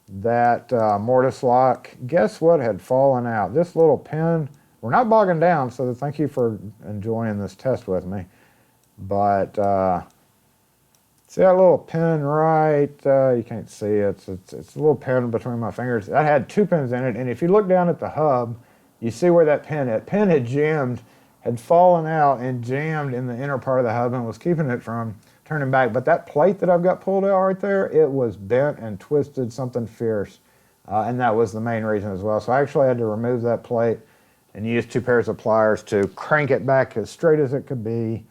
that mortise lock, guess what had fallen out? This little pin. We're not bogging down, so thank you for enjoying this test with me. But see that little pin right? You can't see it. It's a little pin between my fingers. That had 2 pins in it, and if you look down at the hub, you see where that pin had jammed, had fallen out and jammed in the inner part of the hub and was keeping it from turning back. But that plate that I've got pulled out right there, it was bent and twisted something fierce. And that was the main reason as well. So I actually had to remove that plate and use 2 pairs of pliers to crank it back as straight as it could be.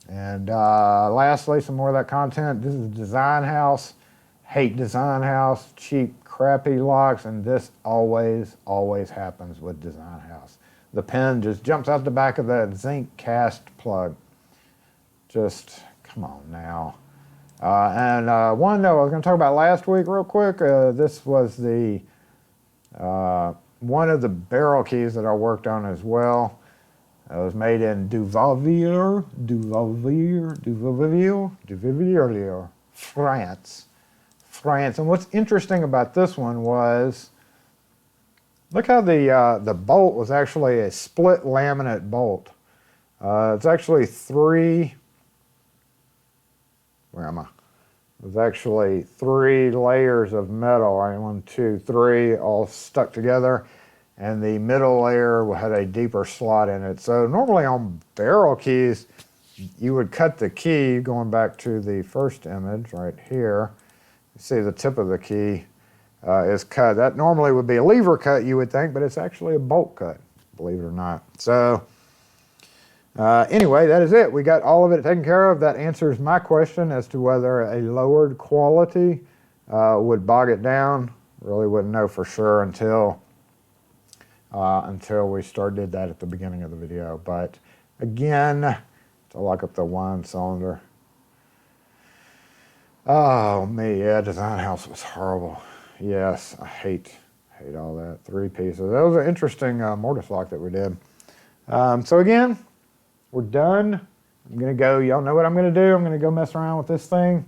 And lastly, some more of that content. This is Design House. Hate Design House. Cheap, crappy locks. And this always happens with Design House. The pin just jumps out the back of that zinc cast plug. Just, come on now. One note I was going to talk about last week real quick. This was the one of the barrel keys that I worked on as well. It was made in Duvalville, France. And what's interesting about this one was, look how the bolt was actually a split laminate bolt. It's actually 3. Where am I? It was actually 3 layers of metal, right? 1, 2, 3, all stuck together. And the middle layer had a deeper slot in it. So normally on barrel keys, you would cut the key, going back to the first image right here. You see the tip of the key is cut. That normally would be a lever cut, you would think, but it's actually a bolt cut, believe it or not. So anyway, that is it. We got all of it taken care of. That answers my question as to whether a lowered quality would bog it down. Really wouldn't know for sure until we did that at the beginning of the video. But again, to lock up the 1 cylinder. Oh me, yeah, Design House was horrible. Yes, I hate all that. 3 pieces. That was an interesting mortise lock that we did. So again, we're done. I'm gonna go. Y'all know what I'm gonna do. I'm gonna go mess around with this thing.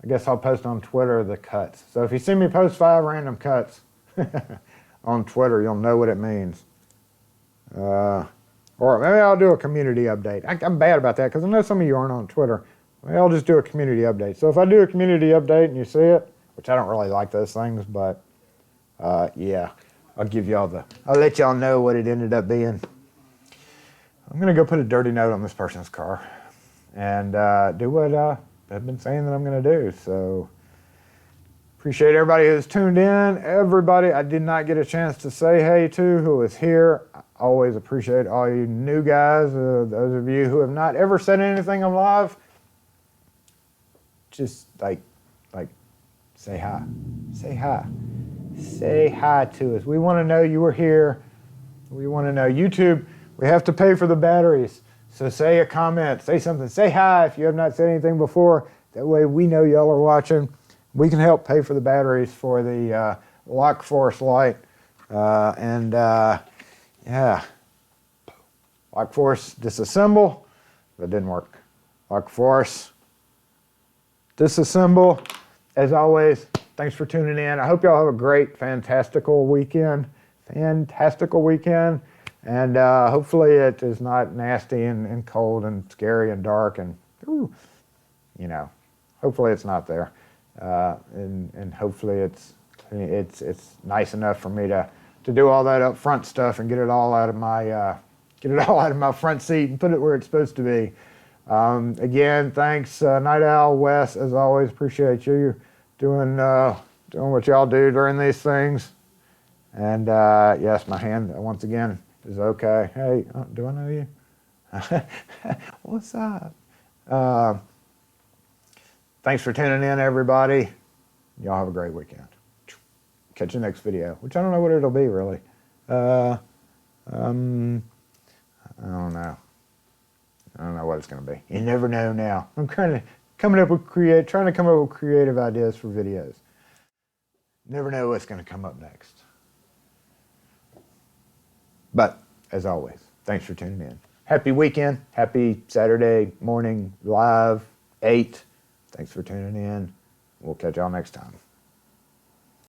I guess I'll post on Twitter the cuts. So if you see me post 5 random cuts on Twitter, you'll know what it means. Or maybe I'll do a community update. I'm bad about that because I know some of you aren't on Twitter. Maybe I'll just do a community update. So if I do a community update and you see it, which I don't really like those things, but yeah, I'll let y'all know what it ended up being. I'm gonna go put a dirty note on this person's car and do what I've been saying that I'm gonna do. So appreciate everybody who's tuned in. Everybody I did not get a chance to say hey to who was here. I always appreciate all you new guys. Those of you who have not ever said anything on live, just like say hi. Say hi. Say hi to us. We want to know you were here. We want to know. YouTube, we have to pay for the batteries. So say a comment, say something, say hi if you have not said anything before. That way we know y'all are watching. We can help pay for the batteries for the Lock Force light. Yeah. Lock Force disassemble. That didn't work. Lock Force disassemble. As always, Thanks for tuning in. I hope y'all have a great, fantastical weekend. And hopefully it is not nasty and cold and scary and dark and, ooh, you know, hopefully it's not there. And hopefully it's nice enough for me to do all that up front stuff and get it all out of my front seat and put it where it's supposed to be. Again, thanks, Night Owl, Wes, as always. Appreciate you doing what y'all do during these things. And yes, my hand once again is okay. Hey, do I know you? What's up? Thanks for tuning in, everybody. Y'all have a great weekend. Catch you next video, which I don't know what it'll be really. I don't know. I don't know what it's going to be. You never know now. I'm trying to come up with creative ideas for videos. Never know what's going to come up next. But as always, thanks for tuning in. Happy weekend. Happy Saturday morning live 8. Thanks for tuning in. We'll catch y'all next time.